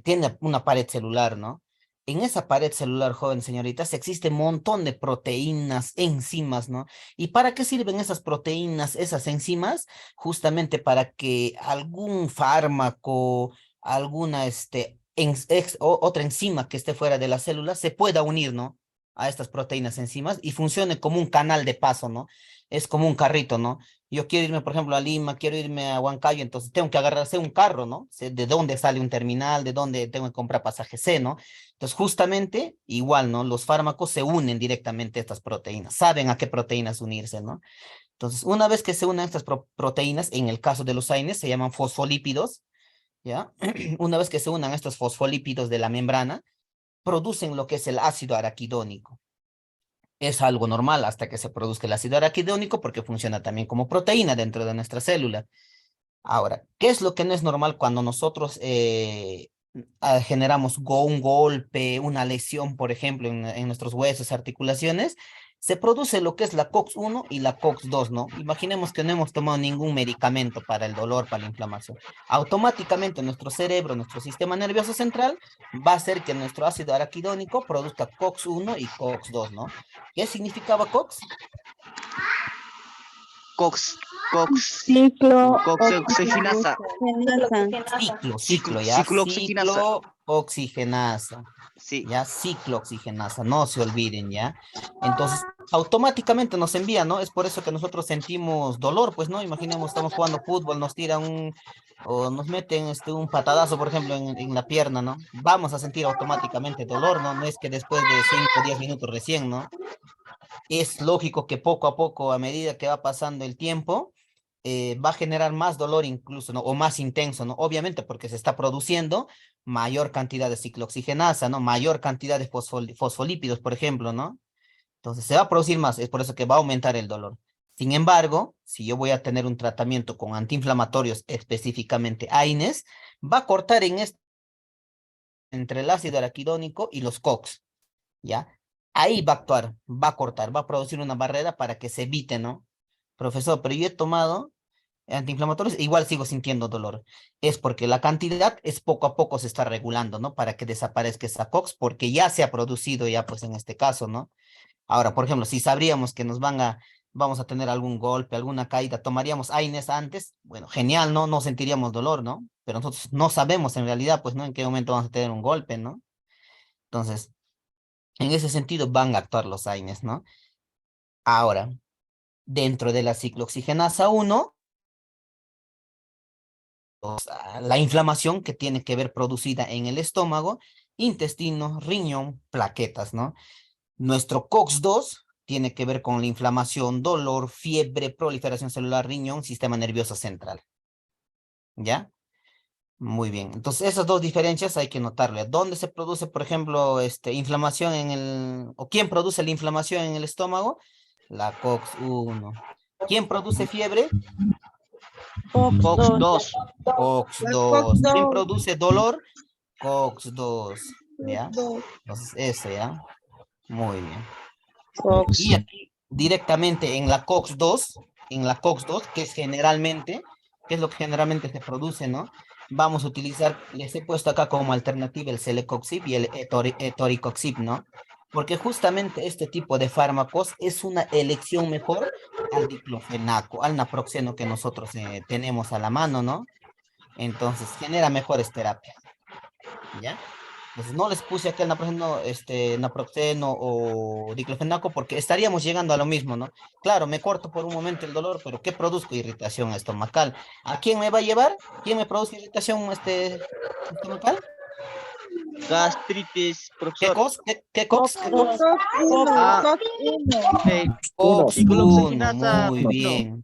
Speaker 4: tiene una pared celular, ¿no? En esa pared celular, joven señoritas, existe un montón de proteínas, enzimas, ¿no? ¿Y para qué sirven esas proteínas, esas enzimas? Justamente para que algún fármaco, alguna, otra enzima que esté fuera de la célula se pueda unir, ¿no? A estas proteínas enzimas y funcione como un canal de paso, ¿no? Es como un carrito, ¿no? Yo quiero irme, por ejemplo, a Lima, quiero irme a Huancayo, entonces tengo que agarrarse un carro, ¿no? Sé de dónde sale un terminal, de dónde tengo que comprar pasaje C, ¿no? Entonces, justamente, igual, ¿no? Los fármacos se unen directamente a estas proteínas, saben a qué proteínas unirse, ¿no? Entonces, una vez que se unen estas proteínas, en el caso de los AINES, se llaman fosfolípidos, ¿ya? Una vez que se unan estos fosfolípidos de la membrana, producen lo que es el ácido araquidónico. Es algo normal hasta que se produzca el ácido araquidónico porque funciona también como proteína dentro de nuestra célula. Ahora, ¿qué es lo que no es normal cuando nosotros generamos un golpe, una lesión, por ejemplo, en nuestros huesos, articulaciones? Se produce lo que es la COX-1 y la COX-2, ¿no? Imaginemos que no hemos tomado ningún medicamento para el dolor, para la inflamación. Automáticamente nuestro cerebro, nuestro sistema nervioso central, va a hacer que nuestro ácido araquidónico produzca COX-1 y COX-2, ¿no? ¿Qué significaba COX?
Speaker 5: Ciclooxigenasa.
Speaker 4: Ciclo oxigenasa.
Speaker 5: Sí.
Speaker 4: Ya, ciclooxigenasa, no se olviden, ¿ya? Entonces, automáticamente nos envía, ¿no? Es por eso que nosotros sentimos dolor, pues, ¿no? Imaginemos, estamos jugando fútbol, nos tiran o nos meten un patadazo, por ejemplo, en la pierna, ¿no? Vamos a sentir automáticamente dolor, ¿no? No es que después de 5 o 10 minutos recién, ¿no? Es lógico que poco a poco, a medida que va pasando el tiempo, va a generar más dolor incluso, ¿no? O más intenso, ¿no? Obviamente porque se está produciendo mayor cantidad de ciclooxigenasa, ¿no? Mayor cantidad de fosfolípidos, por ejemplo, ¿no? Entonces se va a producir más, es por eso que va a aumentar el dolor. Sin embargo, si yo voy a tener un tratamiento con antiinflamatorios, específicamente AINES, va a cortar entre el ácido araquidónico y los COX, ¿ya? Ahí va a actuar, va a cortar, va a producir una barrera para que se evite, ¿no? Profesor, pero yo he tomado antiinflamatorios, e igual sigo sintiendo dolor. Es porque la cantidad es poco a poco se está regulando, ¿no? Para que desaparezca esa COX, porque ya se ha producido ya, pues en este caso, ¿no? Ahora, por ejemplo, si sabríamos que vamos a tener algún golpe, alguna caída, tomaríamos AINES antes, bueno, genial, ¿no? No sentiríamos dolor, ¿no? Pero nosotros no sabemos en realidad, pues, ¿no? En qué momento vamos a tener un golpe, ¿no? Entonces, en ese sentido van a actuar los AINES, ¿no? Ahora, dentro de la ciclooxigenasa 1, la inflamación que tiene que ver producida en el estómago, intestino, riñón, plaquetas, ¿no? Nuestro COX-2 tiene que ver con la inflamación, dolor, fiebre, proliferación celular, riñón, sistema nervioso central. ¿Ya? Muy bien. Entonces, esas dos diferencias hay que notarle. ¿Dónde se produce, por ejemplo, inflamación o quién produce la inflamación en el estómago? La COX-1. ¿Quién produce fiebre?
Speaker 5: COX-2.
Speaker 4: COX-2. ¿Quién produce dolor? COX-2. ¿Ya? Entonces, eso, ¿ya? Muy bien. Y aquí, directamente en la COX-2, que es lo que generalmente se produce, ¿no? Vamos a utilizar, les he puesto acá como alternativa el Celecoxib y el Etoricoxib, ¿no? Porque justamente este tipo de fármacos es una elección mejor al diclofenaco, al naproxeno que nosotros tenemos a la mano, ¿no? Entonces, genera mejores terapias, ¿ya? Entonces, no les puse aquí el naproxeno o diclofenaco porque estaríamos llegando a lo mismo, ¿no? Claro, me corto por un momento el dolor, pero ¿qué produzco? Irritación estomacal. ¿A quién me va a llevar? ¿Quién me produce irritación estomacal?
Speaker 5: Gastritis,
Speaker 4: ¿Qué
Speaker 5: profesor.
Speaker 4: cosa? ¿Qué cox?
Speaker 5: Ciclooxigenasa
Speaker 4: COX-1, muy
Speaker 5: 1.
Speaker 4: bien.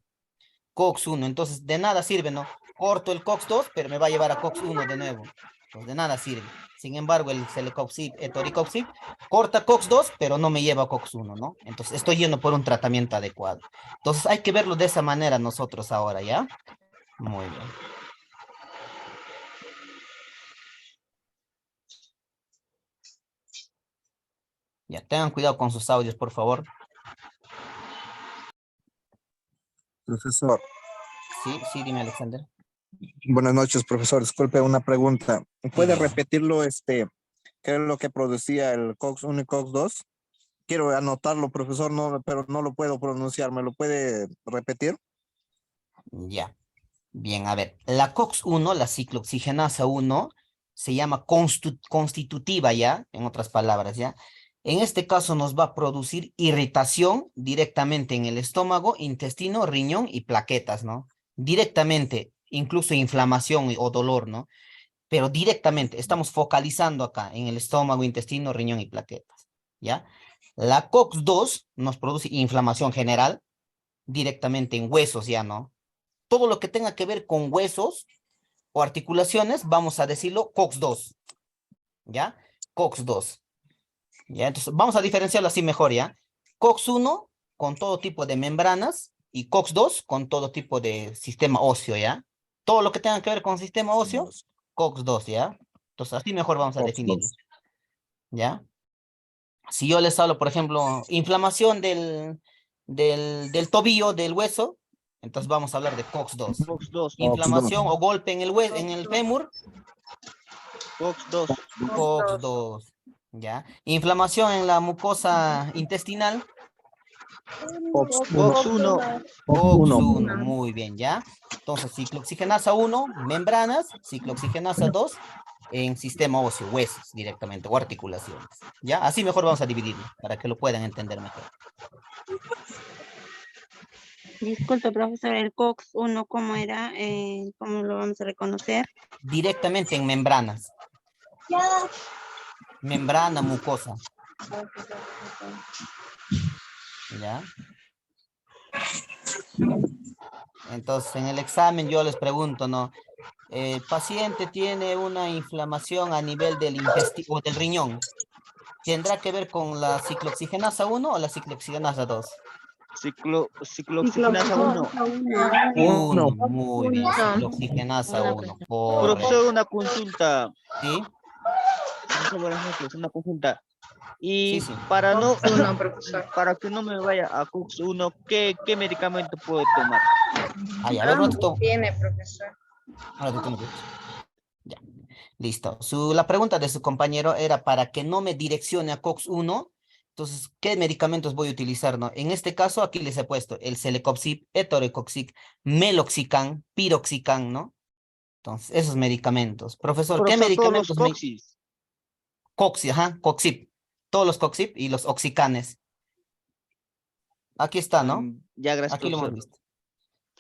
Speaker 4: COX-1, entonces de nada sirve, ¿no? Corto el COX-2, pero me va a llevar a COX-1 de nuevo. Pues de nada sirve. Sin embargo, el celecoxib, etoricoxib, corta COX-2, pero no me lleva a COX-1, ¿no? Entonces, estoy yendo por un tratamiento adecuado. Entonces, hay que verlo de esa manera nosotros ahora, ¿ya? Muy bien. Ya, tengan cuidado con sus audios, por favor.
Speaker 11: Profesor,
Speaker 4: Sí, dime, Alexander.
Speaker 11: buenas noches, profesor. Disculpe una pregunta. ¿Puede
Speaker 4: Dígame.
Speaker 11: repetirlo, qué es lo que producía el COX-1 y COX-2? Quiero anotarlo, profesor, no, pero no lo puedo pronunciar. ¿Me lo puede repetir?
Speaker 4: Ya. Bien, a ver. La COX-1, la ciclooxigenasa 1, se llama constitutiva, ¿ya? En otras palabras, ¿ya? En este caso nos va a producir irritación directamente en el estómago, intestino, riñón y plaquetas, ¿no? Directamente, incluso inflamación o dolor, ¿no? Pero directamente, estamos focalizando acá en el estómago, intestino, riñón y plaquetas, ¿ya? La COX-2 nos produce inflamación general directamente en huesos, ¿ya no? Todo lo que tenga que ver con huesos o articulaciones, vamos a decirlo COX-2, ¿ya? COX-2, ¿ya? Entonces, vamos a diferenciarlo así mejor, ¿ya? COX-1 con todo tipo de membranas y COX-2 con todo tipo de sistema óseo, ¿ya? Todo lo que tenga que ver con sistema óseo, COX-2, ¿ya? Entonces, así mejor vamos a definirlo, ¿ya? Si yo les hablo, por ejemplo, inflamación del tobillo, del hueso, entonces vamos a hablar de COX-2.
Speaker 12: COX-2.
Speaker 4: Inflamación o golpe en en el fémur,
Speaker 12: COX-2.
Speaker 4: COX-2, ¿ya? Inflamación en la mucosa intestinal,
Speaker 12: COX-1.
Speaker 4: COX-1, muy bien, ¿ya? Entonces, ciclooxigenasa 1, membranas, ciclooxigenasa 2, en sistema óseo, huesos directamente, o articulaciones, ¿ya? Así mejor vamos a dividirlo, para que lo puedan entender mejor.
Speaker 6: Disculpe, profesor, el COX-1, ¿cómo era? ¿Cómo lo vamos a reconocer?
Speaker 4: Directamente en membranas. Membrana mucosa. ¿Ya? Entonces, en el examen yo les pregunto, ¿no? El paciente tiene una inflamación a nivel del intestino o del riñón. ¿Tendrá que ver con la ciclooxigenasa 1 o la ciclooxigenasa 2?
Speaker 12: Ciclooxigenasa 1.
Speaker 4: 1, muy bien, ciclooxigenasa 1.
Speaker 12: Profesor, una consulta.
Speaker 4: ¿Sí?
Speaker 12: Profesor, buenas noches, una consulta. Y
Speaker 4: Sí.
Speaker 12: para para que no me vaya a COX-1, ¿qué medicamento puedo tomar?
Speaker 4: Ay, a ver, un ratito.
Speaker 10: Tiene, profesor.
Speaker 4: Un ratito, un ratito. Ya, listo. La pregunta de su compañero era para que no me direccione a COX-1. Entonces, ¿qué medicamentos voy a utilizar, no? En este caso, aquí les he puesto el celecoxib, etoricoxib, meloxicam, piroxicam, ¿no? Entonces, esos medicamentos. Profesor, ¿qué
Speaker 12: Profesor, todos los
Speaker 4: medicamentos
Speaker 12: COXIS.
Speaker 4: Coxi, ajá, coxib. Todos los coxib y los oxicanes. Aquí está, ¿no?
Speaker 12: Ya, gracias,
Speaker 4: Aquí lo hemos
Speaker 12: profesor.
Speaker 4: visto.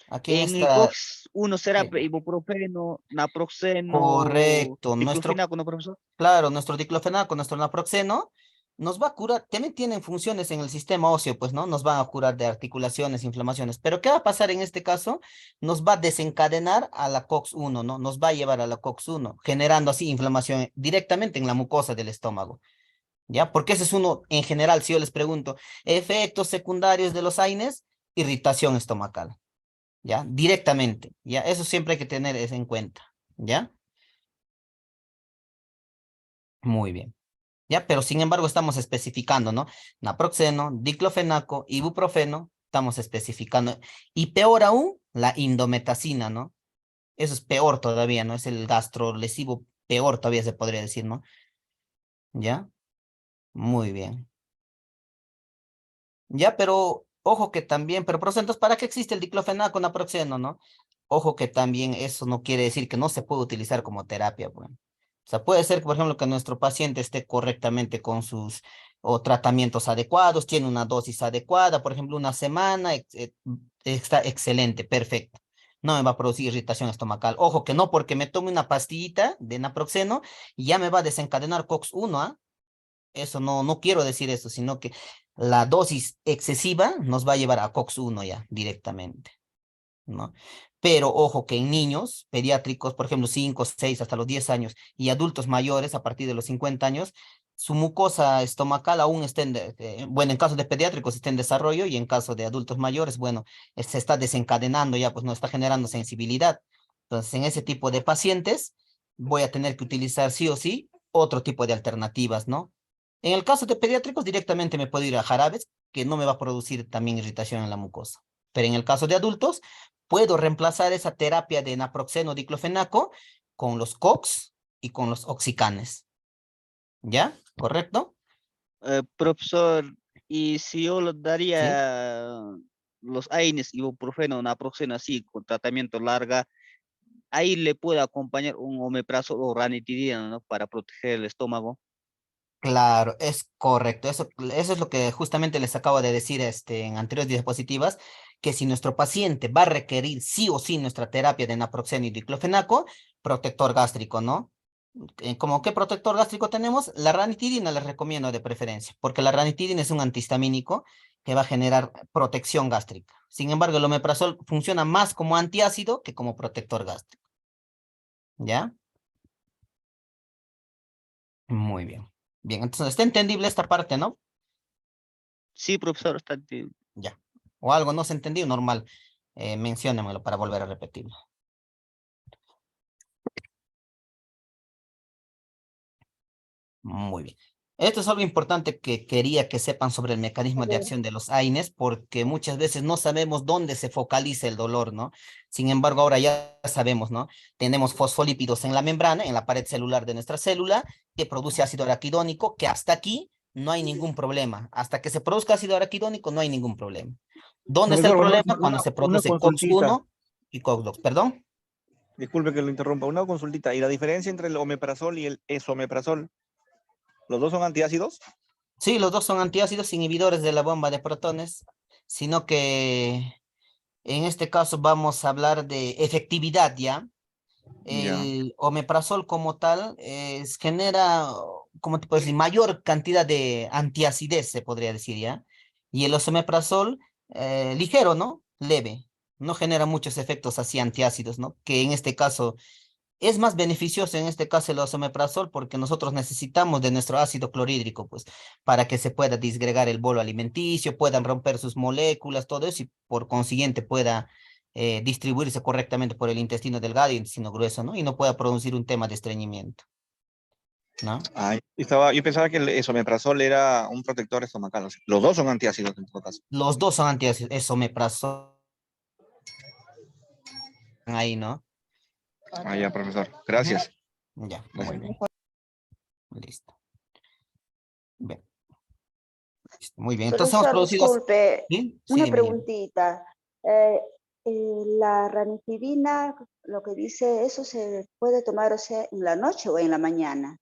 Speaker 4: Aquí
Speaker 12: En el
Speaker 4: está.
Speaker 12: COX-1 será
Speaker 4: Sí.
Speaker 12: ibuprofeno, naproxeno,
Speaker 4: Correcto.
Speaker 12: diclofenaco, ¿no, profesor?
Speaker 4: Claro, nuestro diclofenaco, nuestro naproxeno, nos va a curar, también tienen funciones en el sistema óseo, pues, ¿no? Nos van a curar de articulaciones, inflamaciones. Pero ¿qué va a pasar en este caso? Nos va a desencadenar a la COX-1, ¿no? Nos va a llevar a la COX-1, generando así inflamación directamente en la mucosa del estómago. ¿Ya? Porque ese es uno, en general, si yo les pregunto, efectos secundarios de los AINES, irritación estomacal, ¿ya? Directamente, ¿ya? Eso siempre hay que tener eso en cuenta, ¿ya? Muy bien. ¿Ya? Pero sin embargo estamos especificando, ¿no? Naproxeno, diclofenaco, ibuprofeno, estamos especificando. Y peor aún, la indometacina, ¿no? Eso es peor todavía, ¿no? Es el gastrolesivo peor todavía se podría decir, ¿no? ¿Ya? Muy bien. Ya, pero ojo que también, pero profesor, entonces, ¿para qué existe el diclofenaco, naproxeno, no? Ojo que también eso no quiere decir que no se puede utilizar como terapia, bueno. O sea, puede ser, por ejemplo, que nuestro paciente esté correctamente con sus o tratamientos adecuados, tiene una dosis adecuada, por ejemplo, una semana, está excelente, perfecto. No me va a producir irritación estomacal. Ojo que no porque me tome una pastillita de naproxeno y ya me va a desencadenar COX-1, ¿ah? Eso no quiero decir eso, sino que la dosis excesiva nos va a llevar a COX-1 ya directamente. ¿no? Pero ojo que en niños pediátricos, por ejemplo, 5, 6, hasta los 10 años, y adultos mayores a partir de los 50 años, su mucosa estomacal aún está bueno, en caso de pediátricos está en desarrollo y en caso de adultos mayores, bueno, se está desencadenando ya, pues no está generando sensibilidad. Entonces, en ese tipo de pacientes voy a tener que utilizar sí o sí otro tipo de alternativas, ¿no? En el caso de pediátricos, directamente me puedo ir a jarabes, que no me va a producir también irritación en la mucosa. Pero en el caso de adultos, puedo reemplazar esa terapia de naproxeno diclofenaco con los COX y con los oxicanes. ¿Ya? ¿Correcto?
Speaker 12: Profesor, y si yo le
Speaker 4: Sí.
Speaker 12: daría los AINES, ibuprofeno, naproxeno, así, con tratamiento larga, ahí le puede acompañar un omeprazol o ranitidina, ¿no? Para proteger el estómago.
Speaker 4: Claro, es correcto. Eso es lo que justamente les acabo de decir en anteriores diapositivas, que si nuestro paciente va a requerir sí o sí nuestra terapia de naproxeno y diclofenaco, protector gástrico, ¿no? ¿Como qué protector gástrico tenemos? La ranitidina les recomiendo de preferencia, porque la ranitidina es un antihistamínico que va a generar protección gástrica. Sin embargo, el omeprazol funciona más como antiácido que como protector gástrico. ¿Ya? Muy bien. Bien, entonces está entendible esta parte, ¿no?
Speaker 12: Sí, profesor, está
Speaker 4: Ya. O algo no se entendió, normal. Menciónemelo para volver a repetirlo. Muy bien. Esto es algo importante que quería que sepan sobre el mecanismo de acción de los AINES, porque muchas veces no sabemos dónde se focaliza el dolor, ¿no? Sin embargo, ahora ya sabemos, ¿no? Tenemos fosfolípidos en la membrana, en la pared celular de nuestra célula, que produce ácido araquidónico, que hasta aquí no hay ningún problema. Hasta que se produzca ácido araquidónico no hay ningún problema. ¿Dónde está el
Speaker 13: Profesor,
Speaker 4: problema? Cuando se
Speaker 13: una
Speaker 4: produce
Speaker 13: consultita.
Speaker 4: COX-1 y COX-2. ¿Perdón?
Speaker 13: Disculpe que lo interrumpa. Una consultita. ¿Y la diferencia entre el omeprazol y el esomeprazol? ¿Los dos son antiácidos?
Speaker 4: Sí, los dos son antiácidos inhibidores de la bomba de protones, sino que en este caso vamos a hablar de efectividad, ¿ya?
Speaker 13: Ya.
Speaker 4: El omeprazol como tal genera, ¿cómo te puedo decir? Mayor cantidad de antiacidez, se podría decir, ¿ya? Y el esomeprazol, ligero, ¿no? Leve. No genera muchos efectos así antiácidos, ¿no? Que en este caso es más beneficioso en este caso el omeprazol porque nosotros necesitamos de nuestro ácido clorhídrico, pues, para que se pueda disgregar el bolo alimenticio, puedan romper sus moléculas, todo eso, y por consiguiente pueda distribuirse correctamente por el intestino delgado y el intestino grueso, ¿no? Y no pueda producir un tema de estreñimiento, ¿no?
Speaker 13: Ay, yo pensaba que el esomeprazol era un protector estomacal. O sea, los dos son antiácidos en todo caso.
Speaker 4: Los dos son antiácidos, es omeprazol ahí, ¿no?
Speaker 13: Ah, ya, profesor. Gracias.
Speaker 4: Ya, muy bien. Listo. Bien. Muy bien, entonces hemos
Speaker 14: Profesor,
Speaker 4: producido...
Speaker 14: disculpe,
Speaker 4: ¿Sí?
Speaker 14: una
Speaker 4: Sí,
Speaker 14: preguntita. Eh, la ranitidina, lo que dice, ¿eso se puede tomar, o sea, en la noche o en la mañana?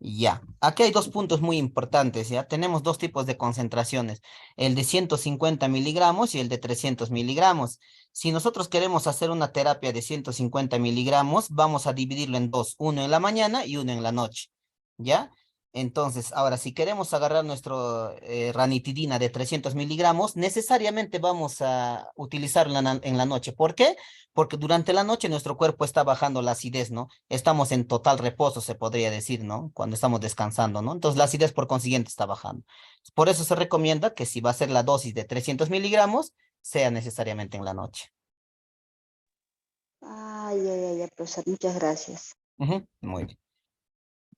Speaker 4: Ya, aquí hay dos puntos muy importantes, ¿ya? Tenemos dos tipos de concentraciones, el de 150 miligramos y el de 300 miligramos. Si nosotros queremos hacer una terapia de 150 miligramos, vamos a dividirlo en dos, uno en la mañana y uno en la noche, ¿ya? Entonces, ahora, si queremos agarrar nuestro ranitidina de 300 miligramos, necesariamente vamos a utilizarla en la noche. ¿Por qué? Porque durante la noche nuestro cuerpo está bajando la acidez, ¿no? Estamos en total reposo, se podría decir, ¿no? Cuando estamos descansando, ¿no? Entonces la acidez por consiguiente está bajando. Por eso se recomienda que si va a ser la dosis de 300 miligramos, sea necesariamente en la noche.
Speaker 14: Ay, ay, ay, profesor, muchas gracias.
Speaker 4: Ujú, muy bien.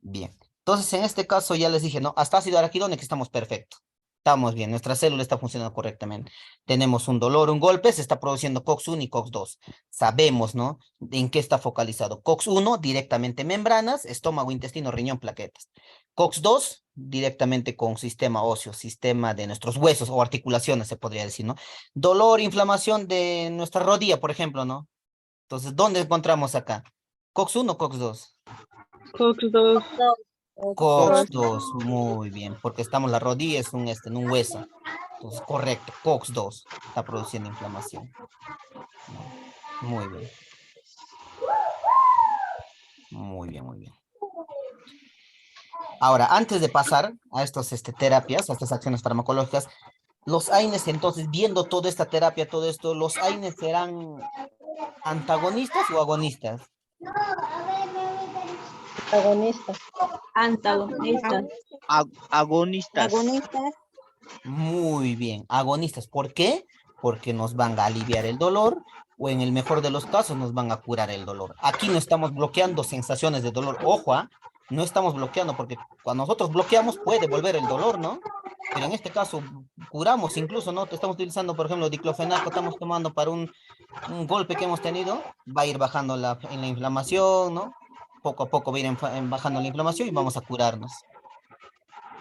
Speaker 4: Bien. Entonces, en este caso ya les dije, ¿no? Hasta ácido araquidónico estamos perfectos. Estamos bien, nuestra célula está funcionando correctamente. Tenemos un dolor, un golpe, se está produciendo COX-1 y COX-2. Sabemos, ¿no? En qué está focalizado. COX-1 directamente membranas, estómago, intestino, riñón, plaquetas. COX-2 directamente con sistema óseo, sistema de nuestros huesos o articulaciones, se podría decir, ¿no? Dolor, inflamación de nuestra rodilla, por ejemplo, ¿no? Entonces, ¿dónde encontramos acá? ¿COX-1 o COX-2?
Speaker 6: COX-2.
Speaker 4: COX-2, muy bien, porque estamos, la rodilla es en un hueso. Entonces, correcto, COX-2 está produciendo inflamación. Muy bien. Muy bien, muy bien. Ahora, antes de pasar a estas terapias, a estas acciones farmacológicas, Los AINES, entonces, viendo toda esta terapia, todo esto, ¿los AINES serán antagonistas o agonistas?
Speaker 10: Agonistas.
Speaker 6: Antagonistas.
Speaker 12: Agonistas.
Speaker 10: Agonistas.
Speaker 4: Muy bien, agonistas. ¿Por qué? Porque nos van a aliviar el dolor o en el mejor de los casos nos van a curar el dolor. Aquí no estamos bloqueando sensaciones de dolor. Ojo, no estamos bloqueando porque cuando nosotros bloqueamos puede volver el dolor, ¿no? Pero en este caso curamos incluso, ¿no? Te estamos utilizando, por ejemplo, diclofenaco, estamos tomando para un golpe que hemos tenido, va a ir bajando en la inflamación, ¿no? Poco a poco va a ir bajando la inflamación y vamos a curarnos.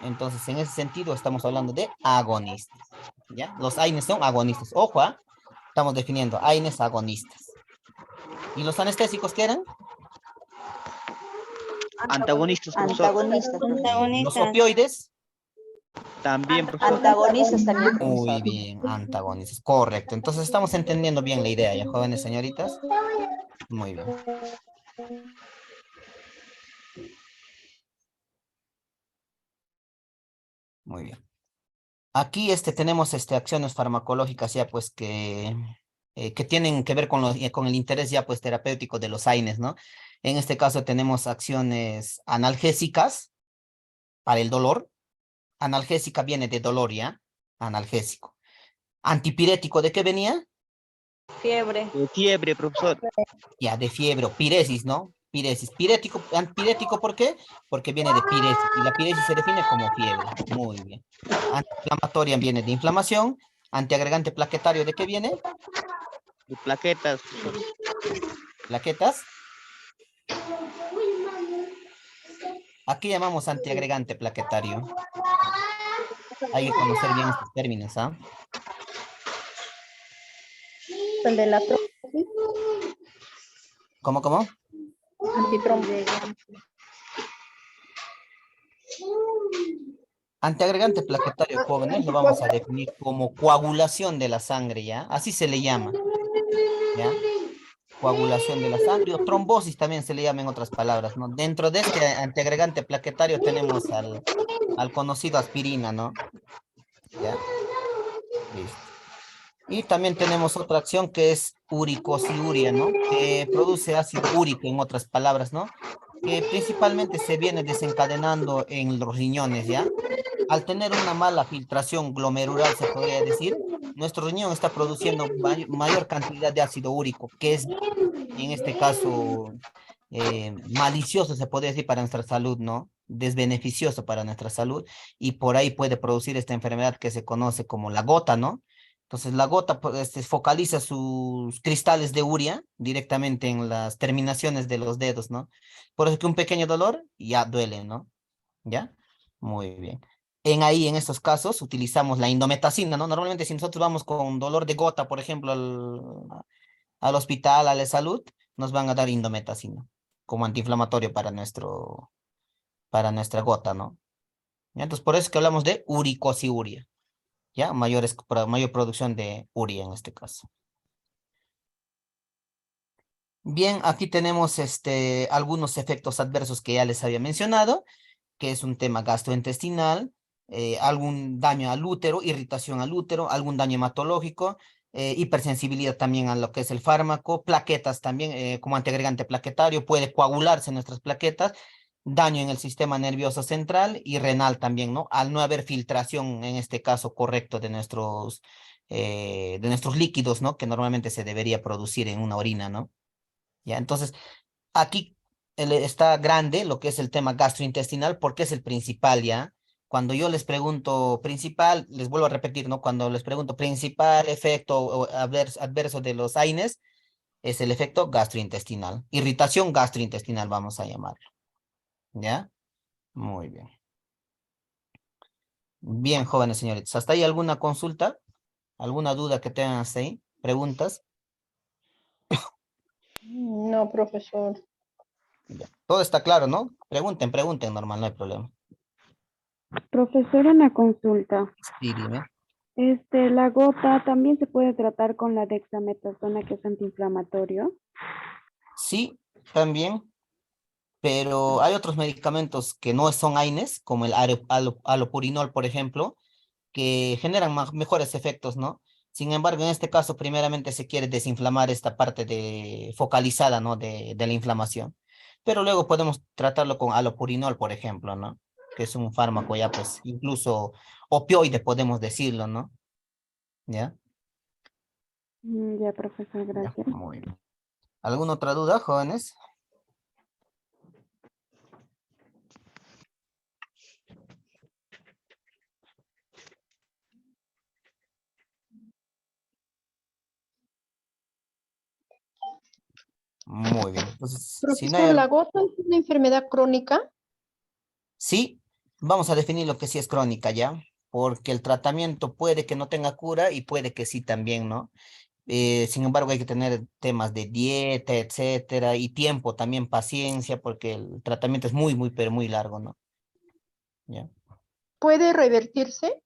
Speaker 4: Entonces, en ese sentido, estamos hablando de agonistas, ¿ya? Los AINES son agonistas. Ojo, estamos definiendo AINES agonistas. ¿Y los anestésicos qué eran?
Speaker 12: Antagonistas, profesor.
Speaker 14: Antagonistas.
Speaker 4: ¿Los opioides?
Speaker 12: También, profesor.
Speaker 14: Antagonistas también,
Speaker 4: Muy
Speaker 14: profesor.
Speaker 4: bien, antagonistas, correcto. Entonces, estamos entendiendo bien la idea, ¿ya, jóvenes señoritas? Muy bien. Muy bien. Aquí tenemos acciones farmacológicas ya pues que tienen que ver con el interés ya pues terapéutico de los AINES, ¿no? En este caso tenemos acciones analgésicas para el dolor. Analgésica viene de dolor, ¿ya? Analgésico. Antipirético, ¿de qué venía?
Speaker 10: Fiebre.
Speaker 12: Fiebre, profesor.
Speaker 4: Ya, de fiebre, o piresis, ¿no? Piresis. Pirético, ¿por qué? Porque viene de piresis, y la piresis se define como fiebre. Muy bien. Antiinflamatoria viene de inflamación. Antiagregante plaquetario, ¿de qué viene?
Speaker 12: De plaquetas, profesor.
Speaker 4: ¿Plaquetas? Aquí llamamos antiagregante plaquetario. Hay que conocer bien estos términos, ¿ah?
Speaker 10: De la trombosis.
Speaker 4: ¿Cómo?
Speaker 10: Antitrombosis.
Speaker 4: Antiagregante plaquetario, jóvenes, lo vamos a definir como coagulación de la sangre, ¿ya? Así se le llama, ¿ya? Coagulación de la sangre o trombosis también se le llama en otras palabras, ¿no? Dentro de este antiagregante plaquetario tenemos al conocido aspirina, ¿no? ¿Ya? Listo. Y también tenemos otra acción que es uricosiuria, ¿no? Que produce ácido úrico, en otras palabras, ¿no? Que principalmente se viene desencadenando en los riñones, ¿ya? Al tener una mala filtración glomerular, se podría decir, nuestro riñón está produciendo mayor cantidad de ácido úrico, que es, en este caso, malicioso, se podría decir, para nuestra salud, ¿no? Desbeneficioso para nuestra salud, y por ahí puede producir esta enfermedad que se conoce como la gota, ¿no? Entonces, la gota pues, focaliza sus cristales de urea directamente en las terminaciones de los dedos, ¿no? Por eso que un pequeño dolor ya duele, ¿no? ¿Ya? Muy bien. En estos casos, utilizamos la indometacina, ¿no? Normalmente, si nosotros vamos con dolor de gota, por ejemplo, al hospital, a la salud, nos van a dar indometacina como antiinflamatorio para nuestra gota, ¿no? ¿Ya? Entonces, por eso es que hablamos de uricosiuria, ¿ya? Mayor producción de urea en este caso. Bien, aquí tenemos algunos efectos adversos que ya les había mencionado, que es un tema gastrointestinal, algún daño al útero, irritación al útero, algún daño hematológico, hipersensibilidad también a lo que es el fármaco, plaquetas también, como antiagregante plaquetario, puede coagularse nuestras plaquetas, daño en el sistema nervioso central y renal también, ¿no? Al no haber filtración, en este caso, correcto de nuestros líquidos, ¿no? Que normalmente se debería producir en una orina, ¿no? ¿Ya? Entonces, aquí está grande lo que es el tema gastrointestinal porque es el principal, ¿ya? Cuando yo les pregunto principal, les vuelvo a repetir, ¿no? Cuando les pregunto principal efecto o adverso de los AINES, es el efecto gastrointestinal. Irritación gastrointestinal, vamos a llamarlo. ¿Ya? Muy bien. Bien, jóvenes señoritas. ¿Hasta ahí alguna consulta? ¿Alguna duda que tengan hasta ahí? ¿Preguntas?
Speaker 10: No, profesor.
Speaker 4: Ya. Todo está claro, ¿no? Pregunten, normal, no hay problema.
Speaker 15: Profesor, una consulta.
Speaker 4: Sí, dime.
Speaker 15: La gota también se puede tratar con la dexametasona, que es antiinflamatorio.
Speaker 4: Sí, también, pero hay otros medicamentos que no son AINES, como el alopurinol, por ejemplo, que generan mejores efectos, ¿no? Sin embargo, en este caso, primeramente se quiere desinflamar esta parte focalizada, ¿no? De la inflamación. Pero luego podemos tratarlo con alopurinol, por ejemplo, ¿no? Que es un fármaco ya, pues, incluso opioide, podemos decirlo, ¿no? ¿Ya?
Speaker 15: Ya, profesor,
Speaker 4: Ya,
Speaker 15: gracias.
Speaker 4: muy bien. ¿Alguna otra duda, jóvenes? Muy bien. Entonces, si no hay
Speaker 16: Profesor, ¿la gota es una enfermedad crónica?
Speaker 4: sí, vamos a definir lo que sí es crónica ya, porque el tratamiento puede que no tenga cura y puede que sí también, ¿no? Sin embargo, hay que tener temas de dieta, etcétera, y tiempo también, paciencia, porque el tratamiento es muy, pero muy largo, ¿no? ¿Ya?
Speaker 16: ¿Puede revertirse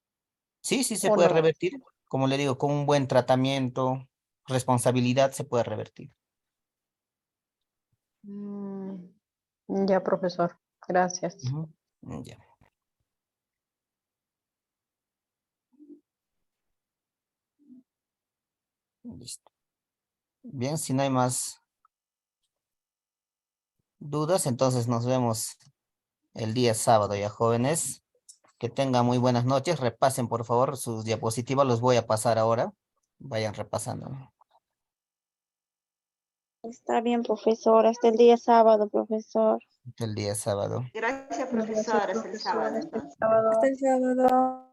Speaker 4: Sí, se
Speaker 16: o
Speaker 4: puede
Speaker 16: no?
Speaker 4: revertir. Como le digo, con un buen tratamiento, responsabilidad, se puede revertir.
Speaker 16: Ya, profesor. Gracias.
Speaker 4: Ujú. Ya. Listo. Bien, si no hay más dudas, entonces nos vemos el día sábado ya, jóvenes. Que tengan muy buenas noches. Repasen, por favor, sus diapositivas. Los voy a pasar ahora. Vayan repasando.
Speaker 6: Está bien, profesor. Hasta el día sábado, profesor.
Speaker 4: El día sábado.
Speaker 14: Gracias,
Speaker 2: Gracias,
Speaker 14: profesor. Hasta el
Speaker 2: profesor.
Speaker 14: sábado,
Speaker 2: Hasta el
Speaker 14: entonces.
Speaker 2: sábado.
Speaker 6: Hasta el sábado.